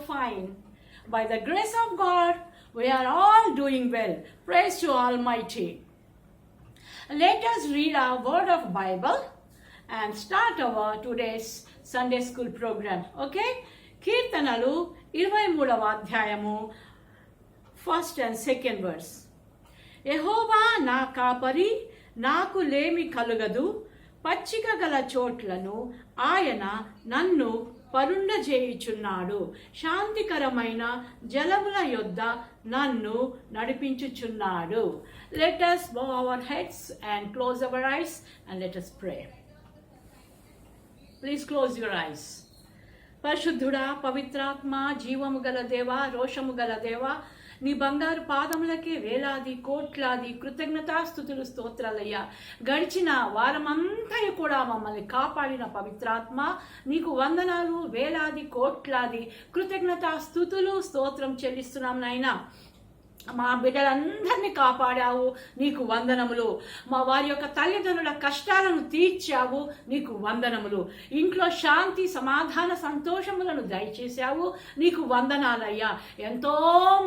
fine. By the grace of God, we are all doing well. Praise to Almighty. Let us read our word of Bible and start our today's Sunday school program. Okay? కీర్తనలు 23వ అధ్యాయము first and second verse. యెహోవా నా కాపరి, నాకు లేమి కలుగదు. పచ్చిక గల చోట్లను ఆయన నన్ను పరుండజేయుచున్నాడు. శాంతికరమైన జలముల యొద్ద నన్ను నడిపించుచున్నాడు. Let us bow our heads and close our eyes and let us pray. Please close your eyes. పరిశుద్ధుడా, పవిత్రాత్మ, జీవము గల దేవ, రోషము గల దేవ, నీ బంగారు పాదములకే వేలాది కోట్లాది కృతజ్ఞతాస్తుతులు స్తోత్రాలయ్యా. గడిచిన వారమంతా కూడా మమ్మల్ని కాపాడిన పవిత్రాత్మ, నీకు వందనాలు, వేలాది కోట్లాది కృతజ్ఞతాస్తుతులు స్తోత్రం చెల్లిస్తున్నాం నాయనా. మా బిడ్డలందరినీ కాపాడావు, నీకు వందనములు. మా వారి యొక్క తల్లిదండ్రుల కష్టాలను తీర్చావు, నీకు వందనములు. ఇంట్లో శాంతి, సమాధాన, సంతోషములను దయచేశావు, నీకు వందనాలయ్యా. ఎంతో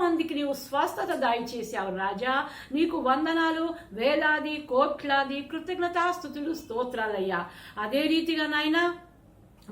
మందికి నీవు స్వస్థత దయచేశావు రాజా, నీకు వందనాలు, వేలాది కోట్లాది కృతజ్ఞతాస్తుతులు స్తోత్రాలయ్యా. అదే రీతిగా నాయనా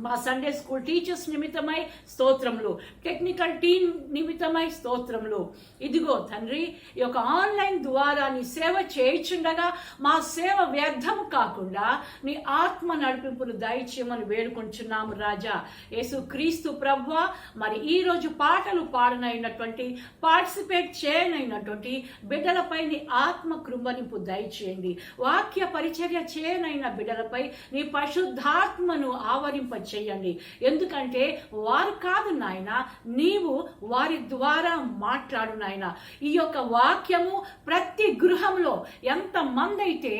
మా సండే స్కూల్ టీచర్స్ నిమిత్తమై స్తోత్రములు, టెక్నికల్ టీం నిమిత్తమై స్తోత్రములు. ఇదిగో తండ్రి, ఈ యొక్క ఆన్లైన్ ద్వారా నీ సేవ చేయించుండగా మా సేవ వ్యర్థము కాకుండా నీ ఆత్మ నడిపింపును దయచేయమని వేడుకుంటున్నాము రాజా. యేసు క్రీస్తు ప్రభువా, మరి ఈరోజు పాటలు పాడనైనటువంటి, పార్టిసిపేట్ చేయనైనటువంటి బిడ్డలపై నీ ఆత్మ కృంభనింపు దయచేయండి. వాక్య పరిచర్య చేయనైన బిడ్డలపై నీ పరిశుద్ధాత్మను ఆవరింప చేయండి. ఎందుకంటే వారు కాదు నాయన, నీవు వారి ద్వారా మాట్లాడు నాయన. ఈ యొక్క వాక్యము ప్రతి గృహంలో ఎంత మంది అయితే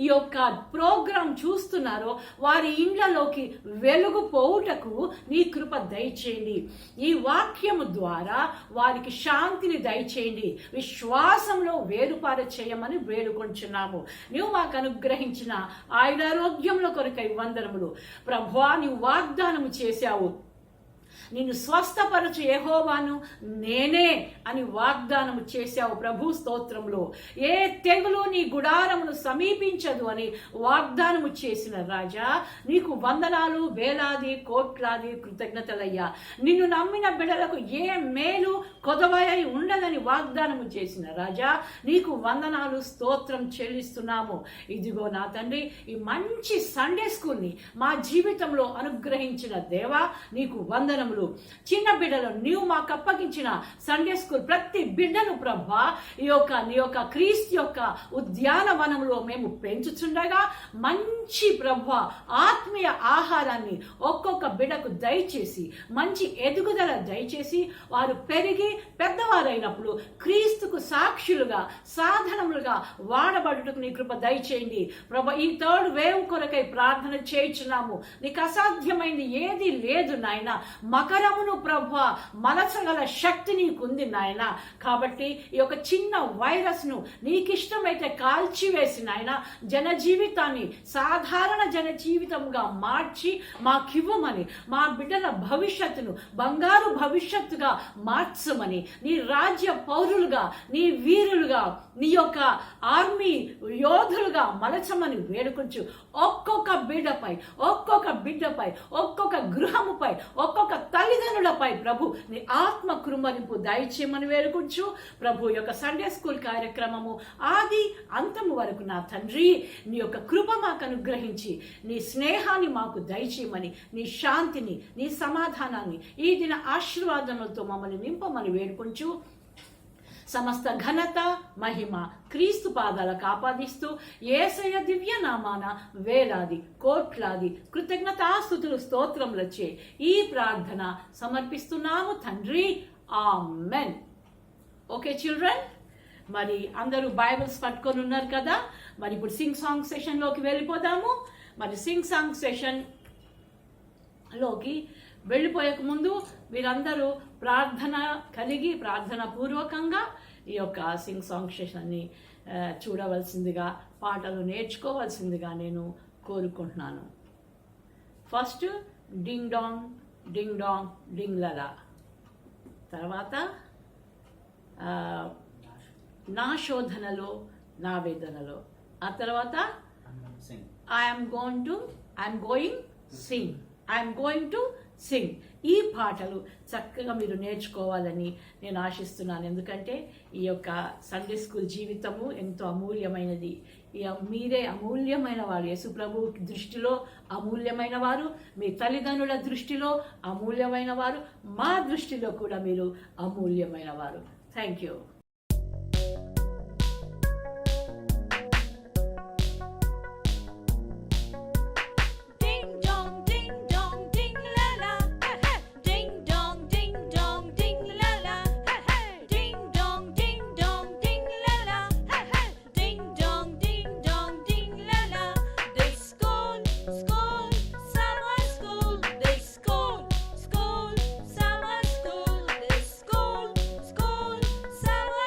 ఈ యొక్క ప్రోగ్రాం చూస్తున్నారో వారి ఇండ్లలోకి వెలుగు పోవుటకు నీ కృప దయచేయండి. ఈ వాక్యము ద్వారా వారికి శాంతిని దయచేయండి. విశ్వాసంలో వేరుపార చేయమని వేడుకొంచున్నాము. నువ్వు మాకు అనుగ్రహించిన ఆయురారోగ్యముల కొరకై వందనములు ప్రభువా. నీవు వాగ్దానము చేశావు, నిన్ను స్వస్థపరచు యెహోవాను నేనే అని వాగ్దానము చేశావు ప్రభు. స్తోత్రంలో ఏ తెగులు నీ గుడారమును సమీపించదు అని వాగ్దానము చేసిన రాజా, నీకు వందనాలు, వేలాది కోట్లాది కృతజ్ఞతలయ్యా. నిన్ను నమ్మిన బిడ్డలకు ఏ మేలు కొదవై ఉండదని వాగ్దానము చేసిన రాజా, నీకు వందనాలు, స్తోత్రం చెల్లిస్తున్నాము. ఇదిగో నా తండ్రి, ఈ మంచి సండే స్కూల్ని మా జీవితంలో అనుగ్రహించిన దేవా, నీకు వందనములు. తల్లిదండ్రులు చిన్న బిడ్డలు నీవు మాకు అప్పగించిన సండే స్కూల్ ప్రతి బిడ్డను ప్రభా నీ యొక్క క్రీస్తు యొక్క ఉద్యానవనంలో మేము పెంచుచుండగా మంచి ప్రభా ఆత్మీయ ఆహారాన్ని ఒక్కొక్క బిడ్డకు దయచేసి మంచి ఎదుగుదల దయచేసి వారు పెరిగి పెద్దవారైనప్పుడు క్రీస్తుకు సాక్షులుగా సాధనములుగా వాడబడుటకు నీ కృప దయచేయండి ప్రభా. ఈ థర్డ్ వేవ్ కొరకై ప్రార్థన చేయించున్నాము. నీకు అసాధ్యమైంది ఏది లేదు నాయన. మకరమును ప్రభా మలచగల శక్తి నీకుంది నాయన. కాబట్టి ఈ యొక్క చిన్న వైరస్ ను నీకిష్టమైతే కాల్చివేసి నాయన జనజీవితాన్ని సాధారణ జనజీవితంగా మార్చి మాకివ్వమని, మా బిడ్డల భవిష్యత్తును బంగారు భవిష్యత్తుగా మార్చమని, నీ రాజ్య పౌరులుగా నీ వీరులుగా నీ యొక్క ఆర్మీ యోధులుగా మలచమని వేడుకొంచు. ఒక్కొక్క బిడ్డపై ఒక్కొక్క గృహముపై ఒక్కొక్క తల్లిదండ్రులపై ప్రభు నీ ఆత్మ కృమరింపు దయచేయమని వేడుకొంచు ప్రభు. యొక్క సండే స్కూల్ కార్యక్రమము ఆది అంతము వరకు నా తండ్రి నీ యొక్క కృప మాకు అనుగ్రహించి నీ స్నేహాన్ని మాకు దయచేయమని, నీ శాంతిని నీ సమాధానాన్ని ఈ దిన ఆశీర్వాదములతో మమ్మల్ని నింపమని వేడుకొంచు. సమస్త ఘనత మహిమ క్రీస్తు పాదాలకు ఆపాదిస్తూ యేసయ్య దివ్య నామాన వేలాది కోట్లాది కృతజ్ఞతాస్తుతులు స్తోత్రములచే ఈ ప్రార్థన సమర్పిస్తున్నాము తండ్రి. ఆమెన్. ఓకే చిల్డ్రన్, మరి అందరూ బైబిల్స్ పట్టుకొని ఉన్నారు కదా. మరి ఇప్పుడు సింగ్ సాంగ్ సెషన్లోకి వెళ్ళిపోదాము. మరి సింగ్ సాంగ్ సెషన్లోకి వెళ్ళిపోయక ముందు మీరందరూ ప్రార్థన కలిగి ప్రార్థన పూర్వకంగా ఈ యొక్క సింగ్ సాంగ్ సెషన్ని చూడవలసిందిగా, పాటలు నేర్చుకోవాల్సిందిగా నేను కోరుకుంటున్నాను. First ding dong ding dong ding లలా, తర్వాత నా శోధనలో నా వేదనలో, ఆ తర్వాత ఐఎమ్ గోయింగ్ టు సింగ్. ఈ పాటలు చక్కగా మీరు నేర్చుకోవాలని నేను ఆశిస్తున్నాను. ఎందుకంటే ఈ యొక్క సండే స్కూల్ జీవితము ఎంతో అమూల్యమైనది. మీరే అమూల్యమైన వారు, యేసు ప్రభు దృష్టిలో అమూల్యమైన వారు, మీ తల్లిదండ్రుల దృష్టిలో అమూల్యమైన వారు, మా దృష్టిలో కూడా మీరు అమూల్యమైన వారు. Thank you. Summer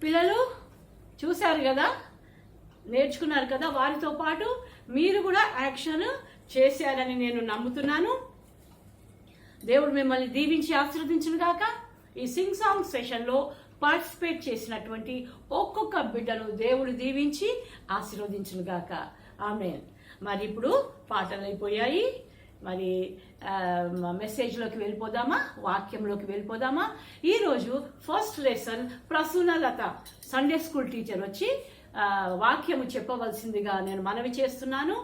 పిల్లలు చూశారు కదా, నేర్చుకున్నారు కదా, వారితో పాటు మీరు కూడా యాక్షన్ చేశారని నేను నమ్ముతున్నాను. దేవుడు మిమ్మల్ని దీవించి ఆశీర్వదించును గాక. ఈ సింగ్ సాంగ్ సెషన్లో పార్టిసిపేట్ చేసినటువంటి ఒక్కొక్క బిడ్డను దేవుడు దీవించి ఆశీర్వదించును గాక. ఆమేన్. మరి ఇప్పుడు పాటలు అయిపోయాయి. మరి మెసేజ్లోకి వెళ్ళిపోదామా, వాక్యంలోకి వెళ్ళిపోదామా? ఈరోజు first lesson Prasunalatha Sunday school teacher వచ్చి వాక్యము చెప్పవలసిందిగా నేను మనవి చేస్తున్నాను.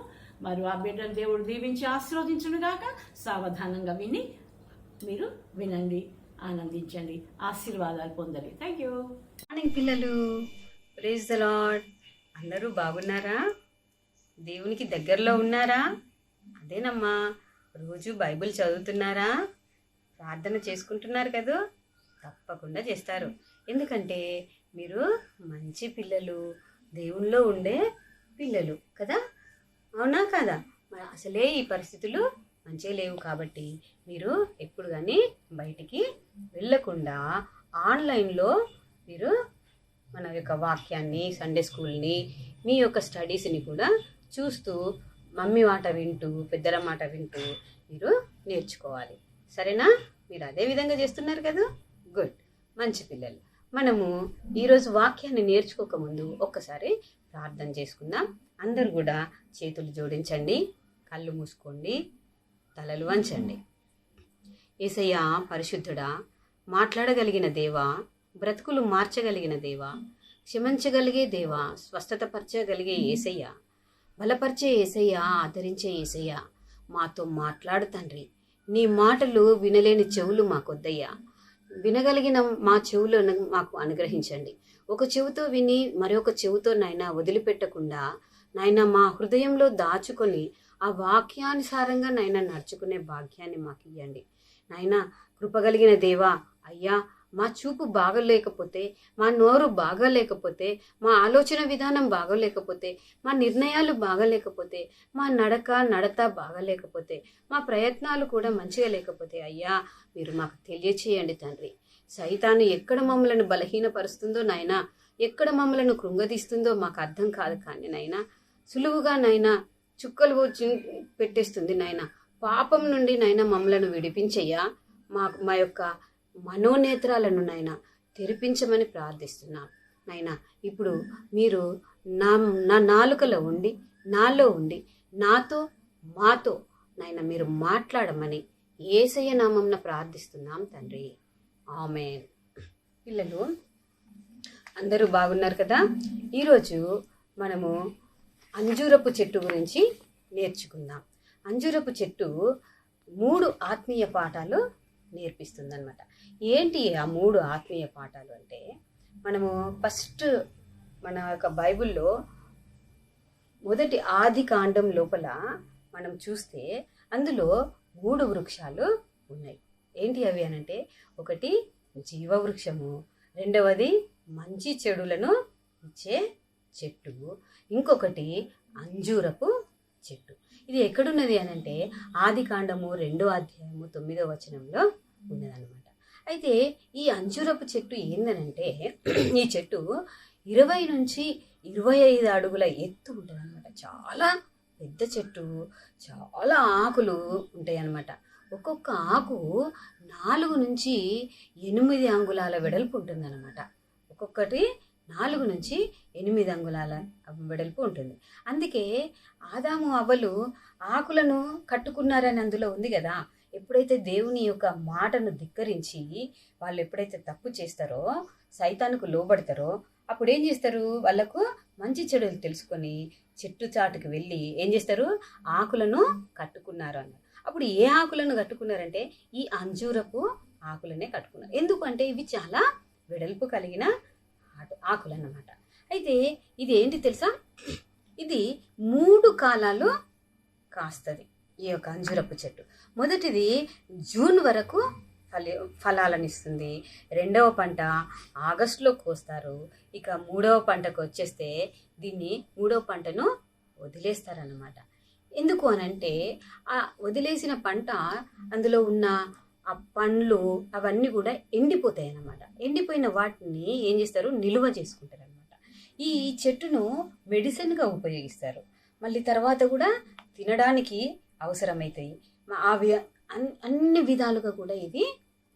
మరి ఆ బిడ్డను దేవుడు దీవించి ఆశీర్వదించును గాక. సావధానంగా విని మీరు వినండి, ఆనందించండి, ఆశీర్వాదాలు పొందండి. Thank you. మార్నింగ్ పిల్లలు, ప్రైజ్ ద లార్డ్. అందరూ బాగున్నారా? దేవునికి దగ్గరలో ఉన్నారా? అదేనమ్మా, రోజు బైబిల్ చదువుతున్నారా? ప్రార్థన చేసుకుంటున్నారు కదా? తప్పకుండా చేస్తారు. ఎందుకంటే మీరు మంచి పిల్లలు, దేవునిలో ఉండే పిల్లలు కదా, అవునా కదా? అసలే ఈ పరిస్థితులు మంచిగా లేవు కాబట్టి మీరు ఎప్పుడు కానీ బయటికి వెళ్ళకుండా ఆన్లైన్లో మీరు మన యొక్క వాక్యాన్ని, సండే స్కూల్ని, మీ యొక్క స్టడీస్ని కూడా చూస్తూ మమ్మీ మాట వింటూ, పెద్దల మాట వింటూ మీరు నేర్చుకోవాలి. సరేనా? మీరు అదే విధంగా చేస్తున్నారు కదా? గుడ్, మంచి పిల్లలు. మనము ఈరోజు వాక్యాన్ని నేర్చుకోకముందు ఒక్కసారి ప్రార్థన చేసుకుందాం. అందరు కూడా చేతులు జోడించండి, కళ్ళు మూసుకోండి, తలలు వంచండి. యేసయ్యా పరిశుద్ధుడా, మాట్లాడగలిగిన దేవా, బ్రతుకులు మార్చగలిగిన దేవా, క్షమించగలిగే దేవా, స్వస్థతపరచగలిగే యేసయ్యా, బలపరిచే యేసయ్యా, ఆదరించే యేసయ్యా, మాతో మాట్లాడు తండ్రి. నీ మాటలు వినలేని చెవులు మాకొద్దయ్యా, వినగలిగిన మా చెవులను మాకు అనుగ్రహించండి. ఒక చెవితో విని మరొక చెవితో నాయనా వదిలిపెట్టకుండా నాయనా మా హృదయంలో దాచుకొని ఆ వాక్యానుసారంగా నాయనా నడుచుకునే భాగ్యాన్ని మాకు ఇవ్వండి. నాయనా కృపగలిగిన దేవా, అయ్యా మా చూపు బాగలేకపోతే, మా నోరు బాగలేకపోతే, మా ఆలోచన విధానం బాగలేకపోతే, మా నిర్ణయాలు బాగలేకపోతే, మా నడత బాగలేకపోతే, మా ప్రయత్నాలు కూడా మంచిగా లేకపోతే అయ్యా మీరు మాకు తెలియచేయండి తండ్రి. సైతాను ఎక్కడ మమ్మలను బలహీనపరుస్తుందో నాయనా, ఎక్కడ మమ్మలను కృంగదీస్తుందో మాకు అర్థం కాదు. కానీ నాయనా సులువుగా నాయనా చుక్కలు పెట్టేస్తుంది నాయనా. పాపం నుండి నాయనా మమ్మలను విడిపించయ్యా. మా యొక్క మనోనేత్రాలను నాయనా తెరిపించమని ప్రార్థిస్తున్నాం. నాయనా ఇప్పుడు మీరు నా నాలుకలో ఉండి, నాలో ఉండి, నాతో మాతో నాయనా మీరు మాట్లాడమని యేసయ్య నామమున ప్రార్థిస్తున్నాం తండ్రి. ఆమేన్. పిల్లలు అందరూ బాగున్నారు కదా? ఈరోజు మనము అంజూరపు చెట్టు గురించి నేర్చుకుందాం. అంజూరపు చెట్టు 3 ఆత్మీయ పాఠాలు నేర్పిస్తుందన్నమాట. ఏంటి ఆ 3 ఆత్మీయ పాఠాలు అంటే, మనము ఫస్ట్ మన యొక్క బైబిల్లో మొదటి ఆది కాండం లోపల మనం చూస్తే అందులో 3 వృక్షాలు ఉన్నాయి. ఏంటి అవి అనంటే, ఒకటి జీవవృక్షము, రెండవది మంచి చెడులను ఇచ్చే చెట్టు, ఇంకొకటి అంజూరపు చెట్టు. ఇది ఎక్కడున్నది అనంటే ఆది కాండము 2వ అధ్యాయము 9వ వచనంలో ఉన్నదన్నమాట. అయితే ఈ అంజూరపు చెట్టు ఏందనంటే, ఈ చెట్టు 20 నుంచి 25 అడుగుల ఎత్తు ఉంటుంది అనమాట. చాలా పెద్ద చెట్టు, చాలా ఆకులు ఉంటాయి అన్నమాట. ఒక్కొక్క ఆకు 4 నుంచి 8 అంగుళాల వెడల్పు ఉంటుంది అనమాట. ఒక్కొక్కటి 4 నుంచి 8 అంగుళాల వెడల్పు ఉంటుంది. అందుకే ఆదాము అవ్వలు ఆకులను కట్టుకున్నారని అందులో ఉంది కదా. ఎప్పుడైతే దేవుని యొక్క మాటను ధిక్కరించి వాళ్ళు ఎప్పుడైతే తప్పు చేస్తారో, సైతానుకు లోబడతారో, అప్పుడు ఏం చేస్తారు? వాళ్ళకు మంచి చెడులు తెలుసుకొని చెట్టు చాటుకు వెళ్ళి ఏం చేస్తారు? ఆకులను కట్టుకున్నారు అన్నారు. అప్పుడు ఏ ఆకులను కట్టుకున్నారంటే ఈ అంజూరపు ఆకులనే కట్టుకున్నారు. ఎందుకంటే ఇవి చాలా వెడల్పు కలిగిన ఆకులు అన్నమాట. అయితే ఇది ఏంటి తెలుసా? ఇది 3 కాలాలు కాస్తుంది ఈ యొక్క అంజూరపు చెట్టు. మొదటిది జూన్ వరకు ఫలాలను ఇస్తుంది. 2వ పంట ఆగస్టులో కోస్తారు. ఇక 3వ పంటకు వచ్చేస్తే దీన్ని 3వ పంటను వదిలేస్తారన్నమాట. ఎందుకు అనంటే ఆ వదిలేసిన పంట అందులో ఉన్న ఆ పండ్లు అవన్నీ కూడా ఎండిపోతాయి అన్నమాట. ఎండిపోయిన వాటిని ఏం చేస్తారు, నిల్వ చేసుకుంటారు అనమాట. ఈ చెట్టును మెడిసిన్గా ఉపయోగిస్తారు. మళ్ళీ తర్వాత కూడా తినడానికి అవసరమవుతాయి. అవి అన్ని విధాలుగా కూడా ఇది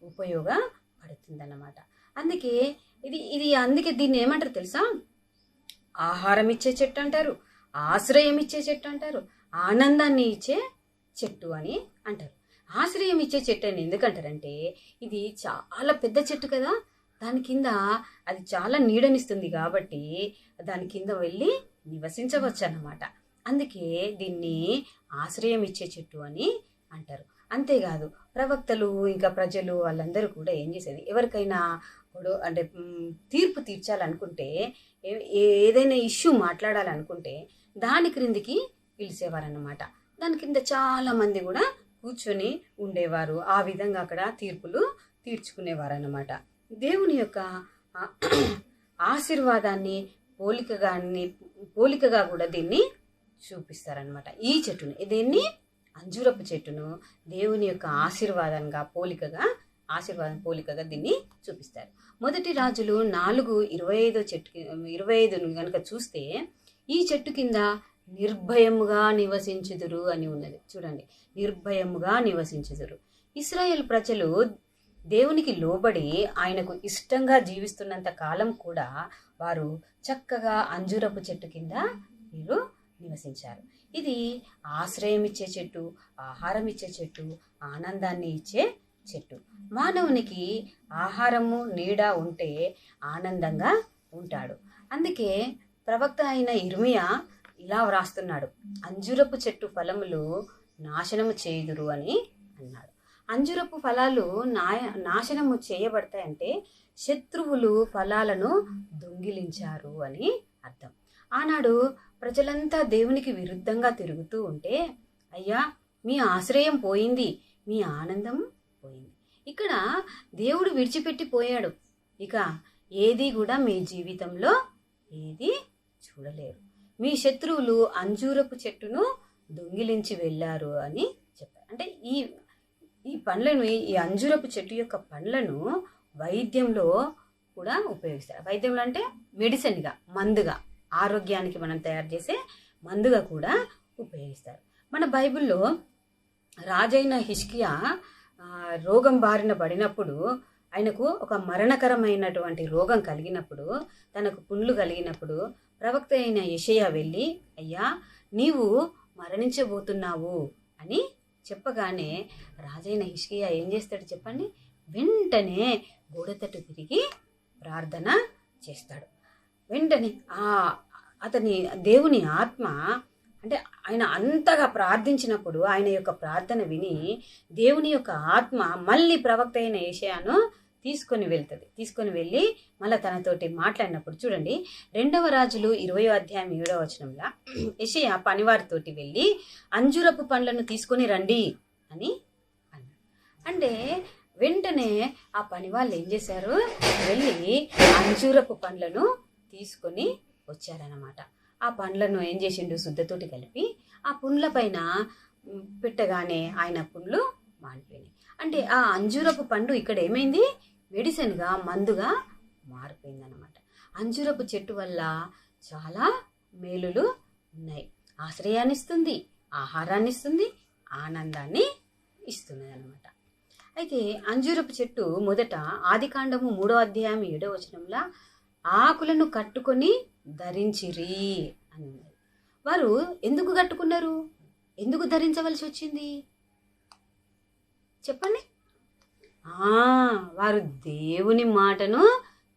ఉపయోగపడుతుంది అన్నమాట. అందుకే అందుకే దీన్ని ఏమంటారు తెలుసా, ఆహారం ఇచ్చే చెట్టు అంటారు, ఆశ్రయం ఇచ్చే చెట్టు అంటారు, ఆనందాన్ని ఇచ్చే చెట్టు అని అంటారు. ఆశ్రయం ఇచ్చే చెట్టు అని ఎందుకంటారంటే ఇది చాలా పెద్ద చెట్టు కదా, దాని కింద అది చాలా నీడనిస్తుంది కాబట్టి దాని కింద వెళ్ళి నివసించవచ్చు అన్నమాట. అందుకే దీన్ని ఆశ్రయం ఇచ్చే చెట్టు అని అంటారు. అంతేకాదు ప్రవక్తలు ఇంకా ప్రజలు వాళ్ళందరూ కూడా ఏం చేసేది, ఎవరికైనా అంటే తీర్పు తీర్చాలనుకుంటే, ఏదైనా ఇష్యూ మాట్లాడాలనుకుంటే దాని క్రిందికి పిలిచేవారన్నమాట. దాని కింద చాలా మంది కూడా కూర్చొని ఉండేవారు. ఆ విధంగా అక్కడ తీర్పులు తీర్చుకునేవారన్నమాట. దేవుని యొక్క ఆశీర్వాదాన్ని పోలికగా కూడా దీన్ని చూపిస్తారనమాట. ఈ చెట్టుని, దీన్ని అంజూరపు చెట్టును దేవుని యొక్క ఆశీర్వాదంగా పోలికగా దీన్ని చూపిస్తారు. మొదటి రాజులు 4:25 కనుక చూస్తే ఈ చెట్టు కింద నిర్భయముగా నివసించుదురు అని ఉన్నది. చూడండి, నిర్భయముగా నివసించుదురు. ఇశ్రాయేల్ ప్రజలు దేవునికి లోబడి ఆయనకు ఇష్టంగా జీవిస్తున్నంత కాలం కూడా వారు చక్కగా అంజూరపు చెట్టు కింద వీరు నివసించారు. ఇది ఆశ్రయం ఇచ్చే చెట్టు, ఆహారం ఇచ్చే చెట్టు, ఆనందాన్ని ఇచ్చే చెట్టు. మానవునికి ఆహారము నీడ ఉంటే ఆనందంగా ఉంటాడు. అందుకే ప్రవక్త అయిన ఇర్మియా ఇలా వ్రాస్తున్నాడు, అంజూరపు చెట్టు ఫలములు నాశనము చేయుదురు అని అన్నాడు. అంజూరపు ఫలాలు నాశనము చేయబడతాయంటే శత్రువులు ఫలాలను దొంగిలించారు అని అర్థం. ఆనాడు ప్రజలంతా దేవునికి విరుద్ధంగా తిరుగుతూ ఉంటే, అయ్యా మీ ఆశ్రయం పోయింది, మీ ఆనందం పోయింది. ఇక్కడ దేవుడు విడిచిపెట్టి పోయాడు. ఇక ఏది కూడా మీ జీవితంలో ఏది చూడలేరు. మీ శత్రువులు అంజూరపు చెట్టును దొంగిలించి వెళ్ళారు అని చెప్పారు. అంటే ఈ పండ్లను, ఈ అంజూరపు చెట్టు యొక్క పండ్లను వైద్యంలో కూడా ఉపయోగిస్తారు. వైద్యంలో అంటే మెడిసిన్గా, మందుగా, ఆరోగ్యానికి మనం తయారు చేసే మందుగా కూడా ఉపయోగిస్తారు. మన బైబిల్లో రాజైన హిజ్కియా రోగం బారిన పడినప్పుడు, ఆయనకు ఒక మరణకరమైనటువంటి రోగం కలిగినప్పుడు, తనకు పుండ్లు కలిగినప్పుడు ప్రవక్త అయిన యెషయా వెళ్ళి, అయ్యా నీవు మరణించబోతున్నావు అని చెప్పగానే రాజైన హిజ్కియా ఏం చేస్తాడు చెప్పండి, వెంటనే గోడతట్టు తిరిగి ప్రార్థన చేస్తాడు. వెంటనే అతని దేవుని ఆత్మ, అంటే ఆయన అంతగా ప్రార్థించినప్పుడు ఆయన యొక్క ప్రార్థన విని దేవుని యొక్క ఆత్మ మళ్ళీ ప్రవక్త అయిన యెషయాను తీసుకొని వెళ్ళి మళ్ళీ తనతోటి మాట్లాడినప్పుడు చూడండి, 2వ రాజులు 20:7 యెషయా పనివారితోటి వెళ్ళి అంజూరపు పండ్లను తీసుకొని రండి అని అన్నాడు. అంటే వెంటనే ఆ పని వాళ్ళు ఏం చేశారు, వెళ్ళి అంజూరపు పండ్లను తీసుకొని వచ్చారనమాట. ఆ పండ్లను ఏం చేసిండు, శుద్ధతోటి కలిపి ఆ పుండ్ల పైన పెట్టగానే ఆయన పుండ్లు మానిపోయినాయి. అంటే ఆ అంజూరపు పండు ఇక్కడ ఏమైంది, మెడిసిన్గా, మందుగా మారిపోయిందనమాట. అంజూరపు చెట్టు వల్ల చాలా మేలులు ఉన్నాయి. ఆశ్రయాన్ని ఇస్తుంది, ఆహారాన్ని ఇస్తుంది, ఆనందాన్ని ఇస్తుంది అనమాట. అయితే అంజూరపు చెట్టు మొదట ఆదికాండము 3:7 ఆకులను కట్టుకొని ధరించిరి అని ఉన్నది. వారు ఎందుకు కట్టుకున్నారు, ఎందుకు ధరించవలసి వచ్చింది చెప్పండి? వారు దేవుని మాటను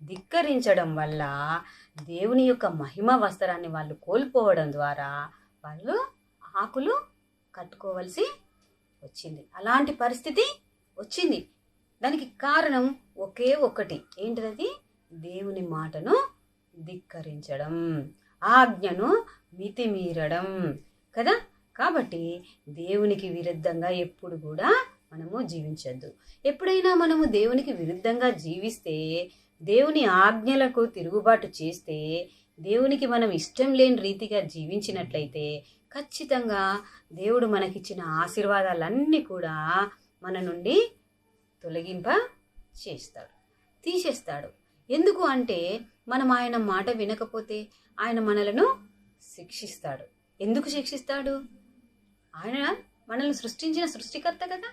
ధిక్కరించడం వల్ల దేవుని యొక్క మహిమ వస్త్రాన్ని వాళ్ళు కోల్పోవడం ద్వారా వాళ్ళు ఆకులు కట్టుకోవలసి వచ్చింది. అలాంటి పరిస్థితి వచ్చింది. దానికి కారణం ఒకే ఒక్కటి, ఏంటిది, దేవుని మాటను ధిక్కరించడం, ఆజ్ఞను మితిమీరడం కదా. కాబట్టి దేవునికి విరుద్ధంగా ఎప్పుడు కూడా మనము జీవించద్దు. ఎప్పుడైనా మనము దేవునికి విరుద్ధంగా జీవిస్తే, దేవుని ఆజ్ఞలకు తిరుగుబాటు చేస్తే, దేవునికి మనం ఇష్టం లేని రీతిగా జీవించినట్లయితే ఖచ్చితంగా దేవుడు మనకిచ్చిన ఆశీర్వాదాలన్నీ కూడా మన నుండి తొలగింప చేస్తాడు, తీసేస్తాడు. ఎందుకు అంటే మనం ఆయన మాట వినకపోతే ఆయన మనలను శిక్షిస్తాడు. ఎందుకు శిక్షిస్తాడు? ఆయన మనల్ని సృష్టించిన సృష్టికర్త కదా.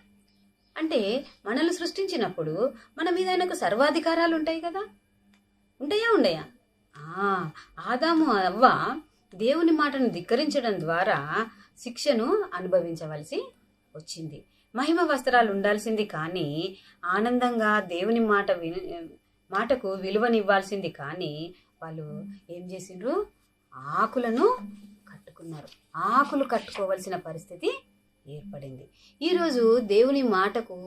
అంటే మనల్ని సృష్టించినప్పుడు మన మీద ఆయనకు సర్వాధికారాలు ఉంటాయి కదా. ఉండయా? ఆదాము అవ్వ దేవుని మాటను ధిక్కరించడం ద్వారా శిక్షను అనుభవించవలసి వచ్చింది. మహిమ వస్త్రాలు ఉండాల్సింది, కానీ ఆనందంగా దేవుని మాటకు విలువనివ్వాల్సింది. కానీ వాళ్ళు ఏం చేసిండ్రు? ఆకులను కట్టుకున్నారు. ఆకులు కట్టుకోవలసిన పరిస్థితి ఏర్పడింది. ఈరోజు దేవుని మాటకు,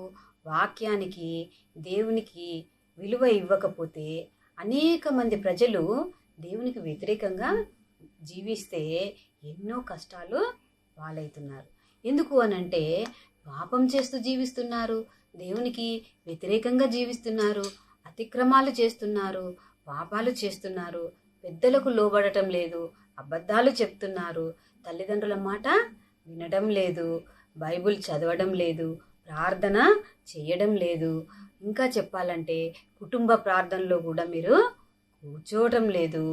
వాక్యానికి, దేవునికి విలువ ఇవ్వకపోతే అనేక మంది ప్రజలు దేవునికి వ్యతిరేకంగా జీవిస్తే ఎన్నో కష్టాలు పాలవుతున్నారు. ఎందుకు అనంటే పాపం చేస్తూ జీవిస్తున్నారు, దేవునికి వ్యతిరేకంగా జీవిస్తున్నారు, అతిక్రమాలు చేస్తున్నారు, పాపాలు చేస్తున్నారు, పెద్దలకు లోబడటం లేదు, అబద్ధాలు చెప్తున్నారు, తల్లిదండ్రుల మాట వినడం లేదు, బైబిల్ చదవడం లేదు, ప్రార్థన చేయడం లేదు. ఇంకా చెప్పాలంటే కుటుంబ ప్రార్థనలో కూడా మీరు కూర్చోవటం లేదు,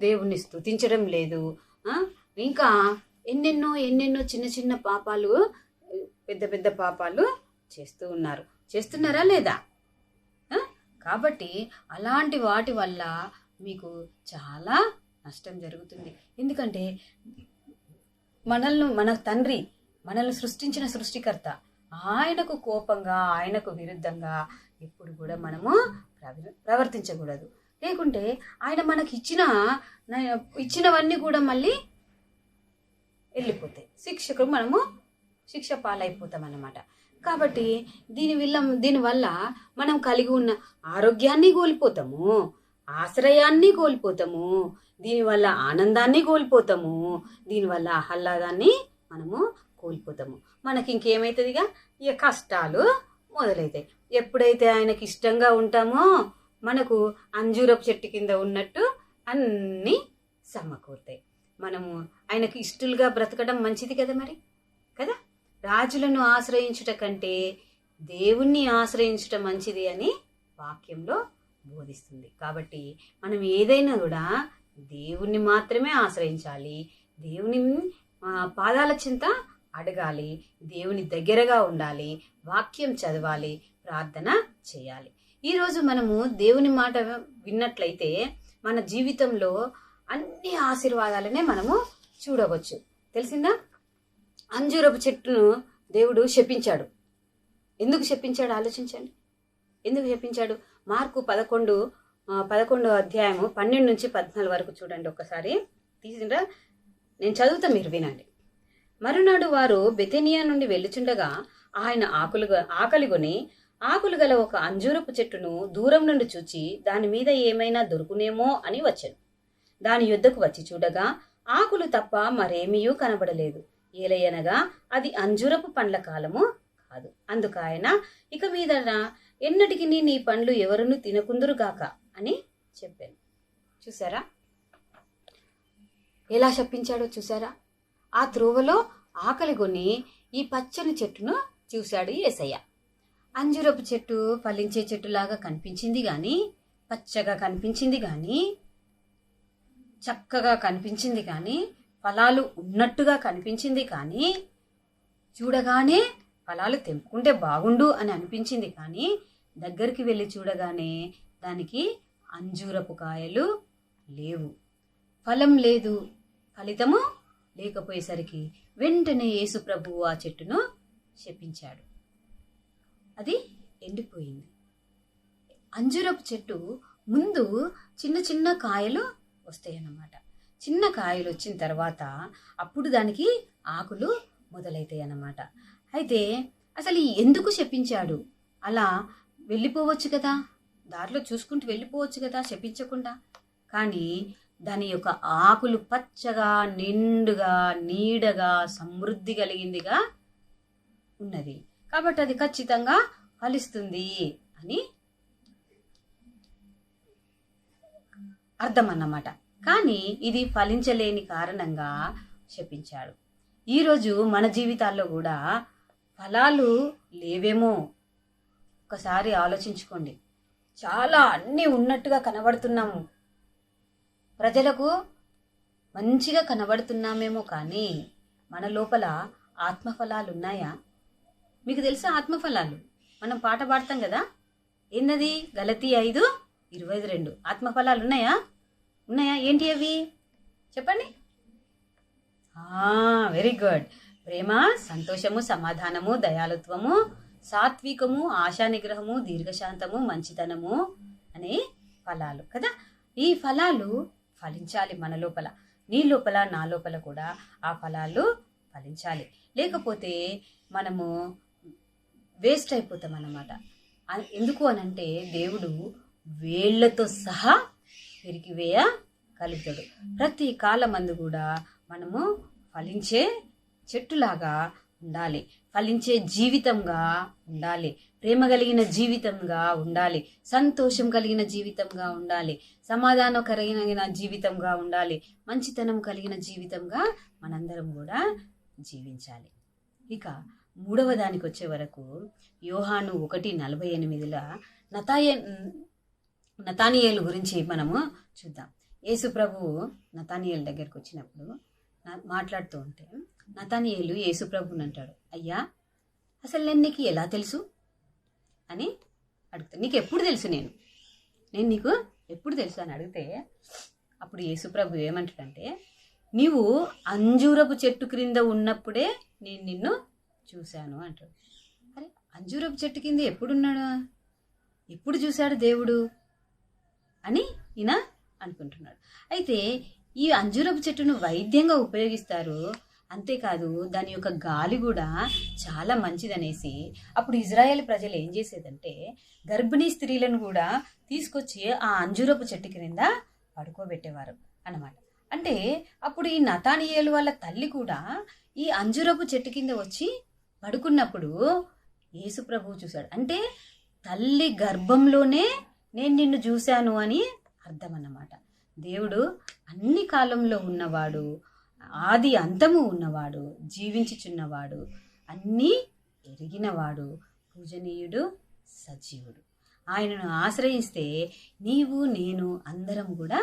దేవుణ్ణి స్తుతించడం లేదు. ఇంకా ఎన్నెన్నో చిన్న చిన్న పాపాలు, పెద్ద పెద్ద పాపాలు చేస్తూ ఉన్నారు. చేస్తున్నారా లేదా? కాబట్టి అలాంటి వాటి వల్ల మీకు చాలా నష్టం జరుగుతుంది. ఎందుకంటే మన తండ్రి, మనల్ని సృష్టించిన సృష్టికర్త, ఆయనకు కోపంగా, ఆయనకు విరుద్ధంగా ఎప్పుడు కూడా మనము ప్రవర్తించకూడదు. లేకుంటే ఆయన మనకి ఇచ్చినవన్నీ కూడా మళ్ళీ వెళ్ళిపోతాయి. మనము శిక్ష పాలైపోతాం అన్నమాట. కాబట్టి దీనివల్ల మనం కలిగి ఉన్న ఆరోగ్యాన్ని కోల్పోతాము, ఆశ్రయాన్ని కోల్పోతాము, దీనివల్ల ఆనందాన్ని కోల్పోతాము, దీనివల్ల ఆహ్లాదాన్ని మనము కోల్పోతాము. మనకి ఇంకేమవుతుందిగా? ఇక కష్టాలు మొదలవుతాయి. ఎప్పుడైతే ఆయనకి ఇష్టంగా ఉంటామో మనకు అంజూరపు చెట్టు కింద ఉన్నట్టు అన్నీ సమకూరుతాయి. మనము ఆయనకి ఇష్టలుగా బ్రతకడం మంచిది కదా. మరి కదా, రాజులను ఆశ్రయించుట కంటే దేవుణ్ణి ఆశ్రయించుట మంచిది అని వాక్యంలో బోధిస్తుంది. కాబట్టి మనం ఏదైనా కూడా దేవుణ్ణి మాత్రమే ఆశ్రయించాలి, దేవుని పాదాల చింత అడగాలి, దేవుని దగ్గరగా ఉండాలి, వాక్యం చదవాలి, ప్రార్థన చేయాలి. ఈరోజు మనము దేవుని మాట విన్నట్లయితే మన జీవితంలో అన్ని ఆశీర్వాదాలనే మనము చూడవచ్చు. తెలిసిందా? అంజూరపు చెట్టును దేవుడు శపించాడు. ఎందుకు శపించాడు ఆలోచించండి. ఎందుకు శపించాడు? మార్కు 11 అధ్యాయము 12 నుంచి 14 వరకు చూడండి ఒక్కసారి. తీసిండ్రా? నేను చదువుతా, మీరు వినండి. మరునాడు వారు బెతనియా నుండి వెళ్ళుచుండగా ఆయన ఆకలిగొని ఆకులు గల ఒక అంజూరపు చెట్టును దూరం నుండి చూచి దాని మీద ఏమైనా దొరుకునేమో అని వచ్చాను. దాని యొద్దకు వచ్చి చూడగా ఆకులు తప్ప మరేమీయూ కనబడలేదు. ఏలయనగా అది అంజూరపు పండ్ల కాలము కాదు. అందుకు ఆయన, ఇక మీద ఎన్నటికి నీ పండ్లు ఎవరును తినకుందురుగాక అని చెప్పాను. చూసారా ఎలా శపించాడో? చూసారా? ఆ త్రోవలో ఆకలిగొని ఈ పచ్చని చెట్టును చూశాడు యేసయ్య. అంజూరపు చెట్టు ఫలించే చెట్టులాగా కనిపించింది కానీ, పచ్చగా కనిపించింది కానీ, చక్కగా కనిపించింది కానీ, ఫలాలు ఉన్నట్టుగా కనిపించింది కానీ, చూడగానే ఫలాలు తెంపుకుంటే బాగుండు అని అనిపించింది కానీ, దగ్గరికి వెళ్ళి చూడగానే దానికి అంజూరపు కాయలు లేవు, ఫలం లేదు, ఫలితము లేకపోయేసరికి వెంటనే యేసు ప్రభువు ఆ చెట్టును శపించాడు. అది ఎండిపోయింది. అంజూరపు చెట్టు ముందు చిన్న చిన్న కాయలు వస్తాయన్నమాట. చిన్న కాయలు వచ్చిన తర్వాత అప్పుడు దానికి ఆకులు మొదలైతాయి అన్నమాట. అయితే అసలు ఎందుకు శపించాడు? అలా వెళ్ళిపోవచ్చు కదా, దారిలో చూసుకుంటూ వెళ్ళిపోవచ్చు కదా శపించకుండా. కానీ దాని యొక్క ఆకులు పచ్చగా, నిండుగా, నీడగా, సమృద్ధి కలిగిందిగా ఉన్నది. కాబట్టి అది ఖచ్చితంగా ఫలిస్తుంది అని అర్థం అన్నమాట. కానీ ఇది ఫలించలేని కారణంగా శపించాడు. ఈరోజు మన జీవితాల్లో కూడా ఫలాలు లేవేమో ఒకసారి ఆలోచించుకోండి. చాలా అన్నీ ఉన్నట్టుగా కనబడుతున్నాము, ప్రజలకు మంచిగా కనబడుతున్నామేమో, కానీ మన లోపల ఆత్మఫలాలు ఉన్నాయా? మీకు తెలుసా ఆత్మఫలాలు? మనం పాట పాడతాం కదా, ఏందది? గలతీ 5:22. ఆత్మఫలాలు ఉన్నాయా? ఉన్నాయా? ఏంటి అవి చెప్పండి. Very good. ప్రేమ, సంతోషము, సమాధానము, దయాళుత్వము, సాత్వికము, ఆశా నిగ్రహము, దీర్ఘశాంతము, మంచితనము అనే ఫలాలు కదా. ఈ ఫలాలు ఫలించాలి మన లోపల, నీ లోపల, నా లోపల కూడా ఆ ఫలాలు ఫలించాలి. లేకపోతే మనము వేస్ట్ అయిపోతాం అన్నమాట. ఎందుకు అనంటే దేవుడు వేళ్లతో సహా పెరిగివేయగలుగుతాడు. ప్రతి కాలమందు కూడా మనము ఫలించే చెట్టులాగా ఉండాలి, ఫలించే జీవితంగా ఉండాలి, ప్రేమ కలిగిన జీవితంగా ఉండాలి, సంతోషం కలిగిన జీవితంగా ఉండాలి, సమాధానం కలిగిన జీవితంగా ఉండాలి, మంచితనం కలిగిన జీవితంగా మనందరం కూడా జీవించాలి. ఇక మూడవ దానికి వచ్చే వరకు యోహాను 1:48 నతానియేలు గురించి మనము చూద్దాం. యేసు ప్రభువు నతానియేలు దగ్గరికి వచ్చినప్పుడు మాట్లాడుతూ ఉంటే నతానియేలు యేసు ప్రభువుని అంటాడు, అయ్యా అసలు నేను నీకు ఎలా తెలుసు అని అడుగుతాడు. నీకు ఎప్పుడు తెలుసు? నేను నీకు ఎప్పుడు తెలుసు అని అడిగితే అప్పుడు యేసు ప్రభు ఏమంటాడంటే, నీవు అంజూరపు చెట్టు క్రింద ఉన్నప్పుడే నేను నిన్ను చూశాను అంటాడు. అరే, అంజూరపు చెట్టు కింద ఎప్పుడున్నాడు? ఎప్పుడు చూశాడు దేవుడు అని ఈయన అనుకుంటున్నాడు. అయితే ఈ అంజూరపు చెట్టును వైద్యంగా ఉపయోగిస్తారు, అంతేకాదు దాని యొక్క గాలి కూడా చాలా మంచిదనేసి అప్పుడు ఇజ్రాయేల్ ప్రజలు ఏం చేసేదంటే గర్భిణీ స్త్రీలను కూడా తీసుకొచ్చి ఆ అంజూరపు చెట్టు క్రింద పడుకోబెట్టేవారు అన్నమాట. అంటే అప్పుడు ఈ నతానియేలు వాళ్ళ తల్లి కూడా ఈ అంజూరపు చెట్టు కింద వచ్చి పడుకున్నప్పుడు యేసు ప్రభువు చూశాడు. అంటే తల్లి గర్భంలోనే నేను నిన్ను చూశాను అని అర్థం అన్నమాట. దేవుడు అన్ని కాలంలో ఉన్నవాడు, ఆది అంతము ఉన్నవాడు, జీవించుచున్నవాడు, అన్నీ ఎరిగినవాడు, పూజనీయుడు, సజీవుడు. ఆయనను ఆశ్రయిస్తే నీవు నేను అందరం కూడా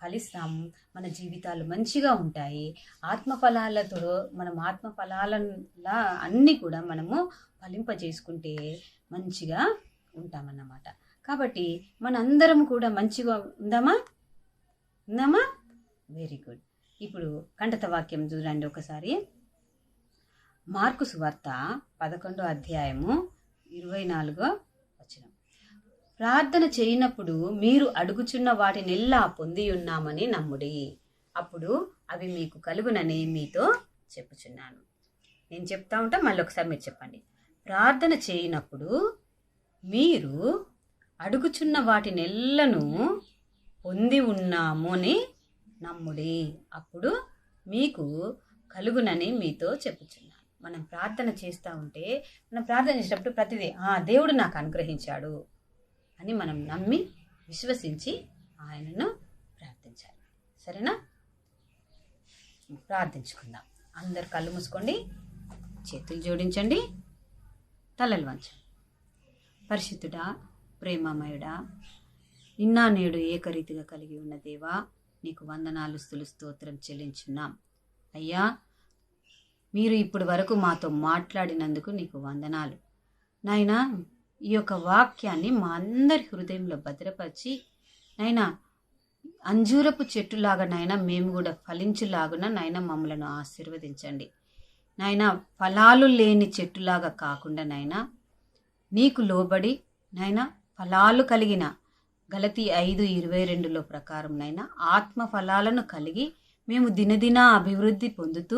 ఫలిస్తాము, మన జీవితాలు మంచిగా ఉంటాయి. ఆత్మఫలాలతో మనం ఆత్మఫలాలలా అన్నీ కూడా మనము ఫలింపజేసుకుంటే మంచిగా ఉంటామన్నమాట. కాబట్టి మనందరం కూడా మంచిగా ఉందామా? Very good. ఇప్పుడు కంఠత వాక్యం చూడండి ఒకసారి. మార్కు సువార్త 11:24 ప్రార్థన చేయనప్పుడు మీరు అడుగుచున్న వాటినెల్లా పొంది ఉన్నామని నమ్ముడి, అప్పుడు అవి మీకు కలుగునని మీతో చెప్పుచున్నాను. నేను చెప్తా ఉంటా, మళ్ళీ ఒకసారి మీరు చెప్పండి. ప్రార్థన చేయనప్పుడు మీరు అడుగుచున్న వాటినెల్లను పొంది ఉన్నాము అని నమ్ముడి, అప్పుడు మీకు కలుగునని మీతో చెప్పుచున్నాను. మనం ప్రార్థన చేస్తూ ఉంటే, మనం ప్రార్థన చేసేటప్పుడు ప్రతిదీ దేవుడు నాకు అనుగ్రహించాడు అని మనం నమ్మి విశ్వసించి ఆయనను ప్రార్థించాలి. సరేనా? ప్రార్థించుకుందాం. అందరు కళ్ళు మూసుకోండి, చేతులు జోడించండి, తలలు వంచండి. పరిశుద్ధుడా, ప్రేమమయుడా, నిన్న నేడు ఏకరీతిగా కలిగి ఉన్న దేవా, నీకు వందనాలు, స్తుతులు, స్తోత్రం చెల్లించున్నాం. అయ్యా, మీరు ఇప్పటి వరకు మాతో మాట్లాడినందుకు నీకు వందనాలు నాయనా. ఈ యొక్క వాక్యాన్ని మా అందరి హృదయంలో భద్రపరిచి నాయనా, అంజూరపు చెట్టులాగా నాయనా మేము కూడా ఫలించులాగున నాయనా మమ్మలను ఆశీర్వదించండి నాయనా. ఫలాలు లేని చెట్టులాగా కాకుండా నాయనా, నీకు లోబడి నాయనా ఫలాలు కలిగిన గలతీ 5:22 ప్రకారం నాయనా ఆత్మ ఫలాలను కలిగి మేము దినదిన అభివృద్ధి పొందుతూ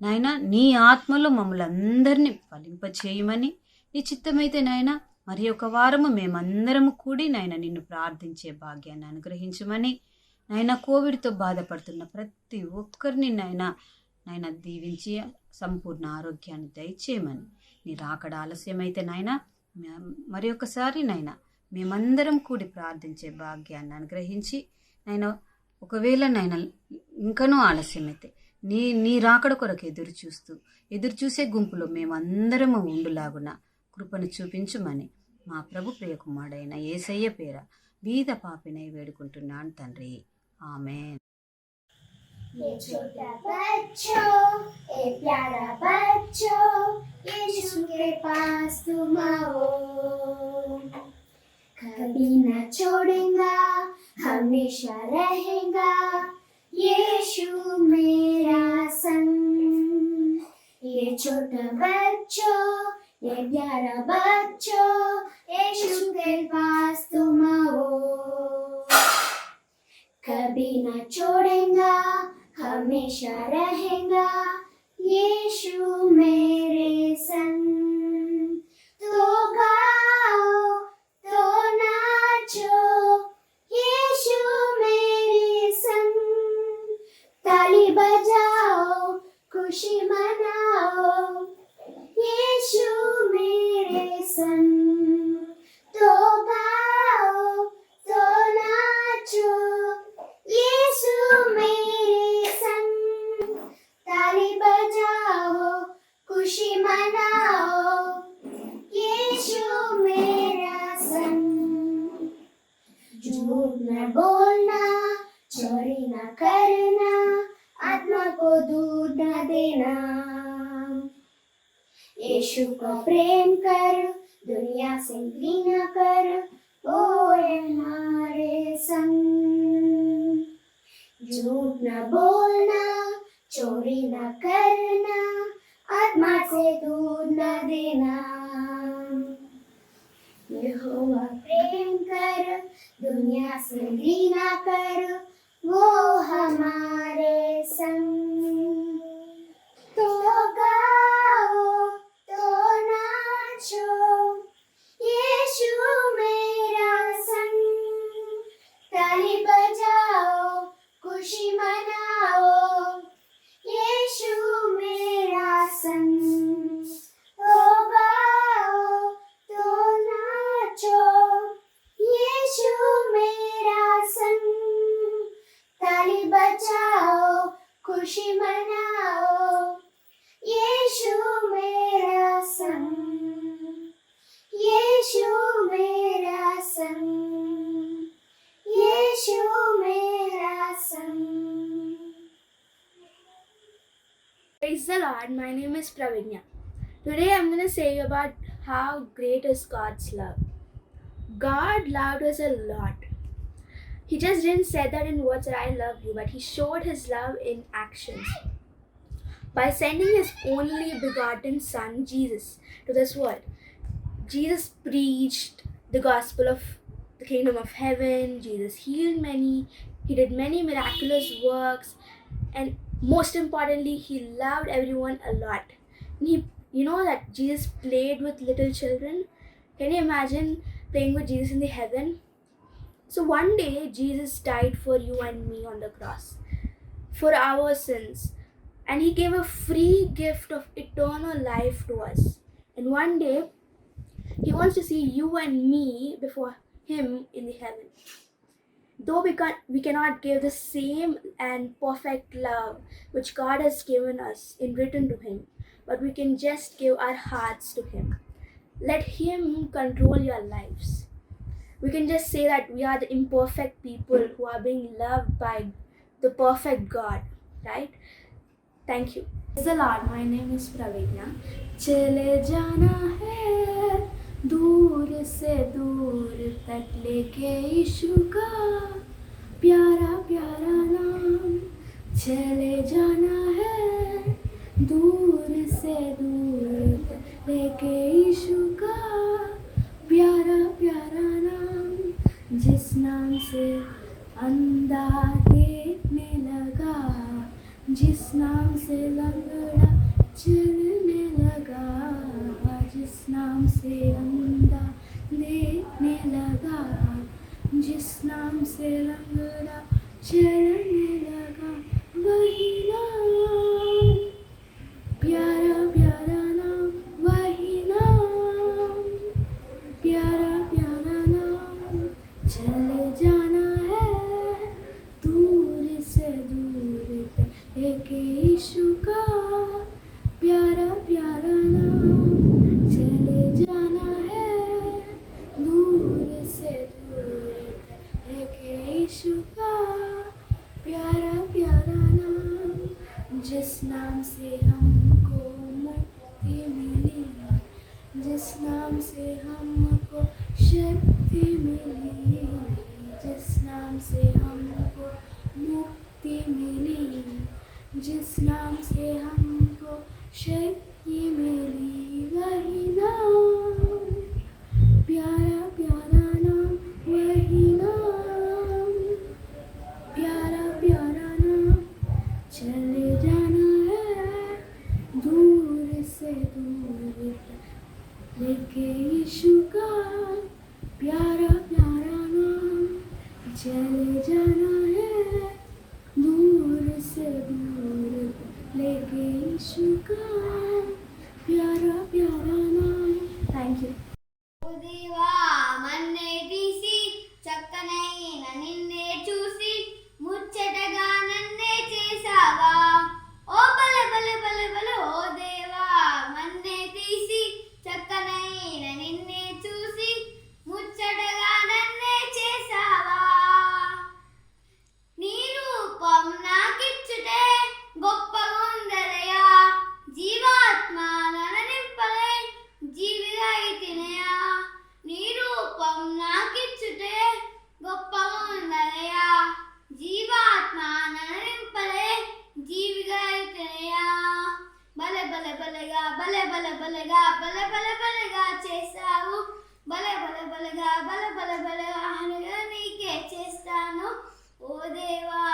నాయనా నీ ఆత్మలో మమ్మల్ని అందరినీ ఫలింపచేయమని, నీ చిత్తమైతే నాయనా మరి ఒక వారము మేమందరము కూడి నాయన నిన్ను ప్రార్థించే భాగ్యాన్ని అనుగ్రహించమని నాయన, కోవిడ్తో బాధపడుతున్న ప్రతి ఒక్కరిని నాయన దీవించి సంపూర్ణ ఆరోగ్యాన్ని దయచేయమని, నీ రాకడ ఆలస్యమైతే నాయన మరి ఒకసారి నాయన మేమందరం కూడి ప్రార్థించే భాగ్యాన్ని అనుగ్రహించి నాయన, ఒకవేళ నాయన ఇంకనూ ఆలస్యమైతే నీ రాకడ కొరకు ఎదురు చూసే గుంపులో మేమందరము ఉండులాగున కృపను చూపించుమని మా ప్రభు ప్రియకుమారుడైన యేసయ్య పేర బీద పాపినై వేడుకుంటున్నాను తండ్రి. ఆమేన్. ये छोटा बच्चों, ये प्यारा बच्चों, यीशु के पास तुम आओ, कभी न छोड़ेगा, हमेशा रहेगा, यीशु मेरा संग। ये छोटा बच्चों, ये प्यारा बच्चों, यीशु के पास तुम आओ, कभी न छोड़ेगा, हमेशा रहेगा, यीशु मेरे संग। तो गाओ, तो नाचो, यीशु मेरे संग। ताली बजाओ, खुशी मनाओ, यीशु मेरे संग। तो गाओ, तो नाचो, यीशु मेरे संग। ताली बजाओ, खुशी मनाओ, यीशु मेरा संग। झूठ न बोलना, चोरी न करना, आत्मा को दूध न देना। यीशु को प्रेम कर, दुनिया से घृणा कर, वो है हमारे संग। झूठ न बोलना, चोरी न करना, आत्मा से दूध न देना। यहोवा प्रेम कर, दुनिया से घृणा कर, वो हमारे संग। तो गाओ, तो नाचो, यीशु मेरा संग। ताली बजाओ, खुशी मनाओ, यीशु मेरा संग। तो गाओ, तो नाचो, यीशु मेरा संग। ताली बजाओ, खुशी मनाओ, यीशु मेरा संग। यीशु मेरा संग, यीशु मेरा संग। Praise the Lord, my name is Pravinya. Today I'm going to say about how great is God's love. God loved us a lot. He just didn't say that in words that I love you, but He showed His love in actions. By sending His only begotten Son, Jesus, to this world. Jesus preached the gospel of the kingdom of heaven. Jesus healed many. He did many miraculous works. And most importantly, He loved everyone a lot. And you know that Jesus played with little children? Can you imagine playing with Jesus in the heaven? So one day, Jesus died for you and me on the cross, for our sins. And He gave a free gift of eternal life to us. And one day, He wants to see you and me before Him in the heaven. Though we cannot give the same and perfect love which God has given us in return to Him, but we can just give our hearts to Him. Let Him control your lives. We can just say that we are the imperfect people who are being loved by the perfect God, right? Thank you. Praise the Lord, my name is Pravinya. चले जाना है दूर से दूर तक लेके यीशु का प्यारा प्यारा नाम। चले जाना है दूर से दूर तक लेके यीशु का प्यारा प्यारा नाम। जिस नाम से अंधा देखने लगा, जिस नाम से लंगड़ा चलने लगा, जिस नाम से अंधा देखने लगा, जिस नाम से लंगड़ा चलने लगा, वही नाम प्यारा प्यारा नाम, वही नाम प्यारा प्यारा नाम। चले जाना है दूर से दूर तक लेके यीशु का प्यारा प्यारा नाम, चले जाना है दूर से दूर तक, लेके यीशु का प्यारा प्यारा नाम, जिस नाम से हमको मुक्ति मिली, जिस नाम से हमको शक्ति मिली, जिस नाम से हमको मुक्ति मिली, जिस नाम से हमको शक्ति मिली, वही नाम प्यारा प्यारा नाम, वही नाम प्यारा प्यारा नाम, चले जाना है दूर से दूर तक, लेके यीशु का प्यारा प्यारा नाम, चले जाना है दूर से दूर तक, लेके यीशु का प्यारा प्यारा नाम. Thank you. ఓ దేవా మన్నే తీసి చక్కనైన నిన్నే చూసి ముచ్చటగా నన్నే చేసావా. ఓ బల బల బల బల ఓ దేవా మన్నే తీసి చక్కనైన నిన్నే చూసి ముచ్చటగా నన్నే చేసావా. నీ రూపం నాకిచ్చుటే గొప్పగుందరయా, జీవాత్మ నన్నింపలే జీవిగా అయితినయా. నీ రూపం నాకిచ్చుటే గొప్పగుందరయా, జీవాత్మ నన్నింపలే జీవిగా అయితినయా. బల బల బలగా బల బల బలగా బల బల బలగా చేశావు, బల బల బలగా బల బల బలగా అనగా నీకే చేస్తాను. ఓ దేవా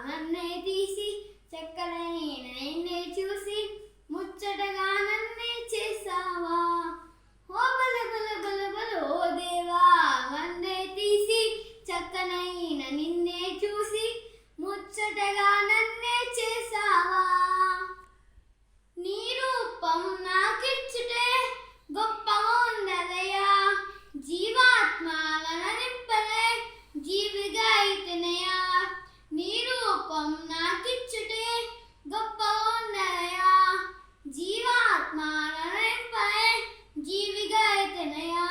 నన్నే తీసి చక్కనైన నిన్నే చూసి ముచ్చటగా నన్నే చేసావా. ఓ బల బల బల బల ఓ దేవా నన్నే తీసి చక్కనైన నిన్నే చూసి ముచ్చటగా నన్నే చేసావా. నీ రూపం నాకిచ్చుటే గొప్పగుందరయా, జీవాత్మ నన్నింపలే జీవిగా అయితినయా. నీ రూపం నాకిచ్చుటే గొప్పగుందరయా, జీవాత్మ నన్నింపలే జీవిగా అయితినయా.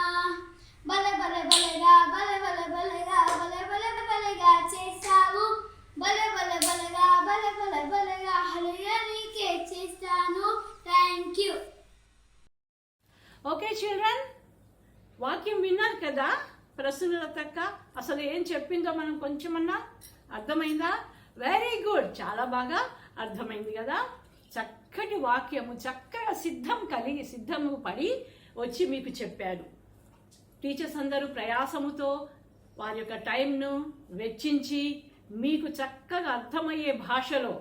బల బల బలగా బల బల బలగా బల బల బలగా చేశావు, బల బల బలగా బల బల బలగా హల్లెలూయా నీకే చేస్తాను. Thank you. ఓకే చిల్డ్రన్, వాక్యం విన్నారు కదా ప్రసన్నలతక్క. అసలు ఏం చెప్పిందో మనం కొంచెమన్నా అర్థమైందా? వెరీ గుడ్, చాలా బాగా అర్థమైంది కదా. చక్కటి వాక్యము, చక్కగా సిద్ధము పడి వచ్చి మీకు చెప్పాడు. టీచర్స్ అందరూ ప్రయాసముతో వారి యొక్క టైంను వెచ్చించి మీకు చక్కగా అర్థమయ్యే భాషలో,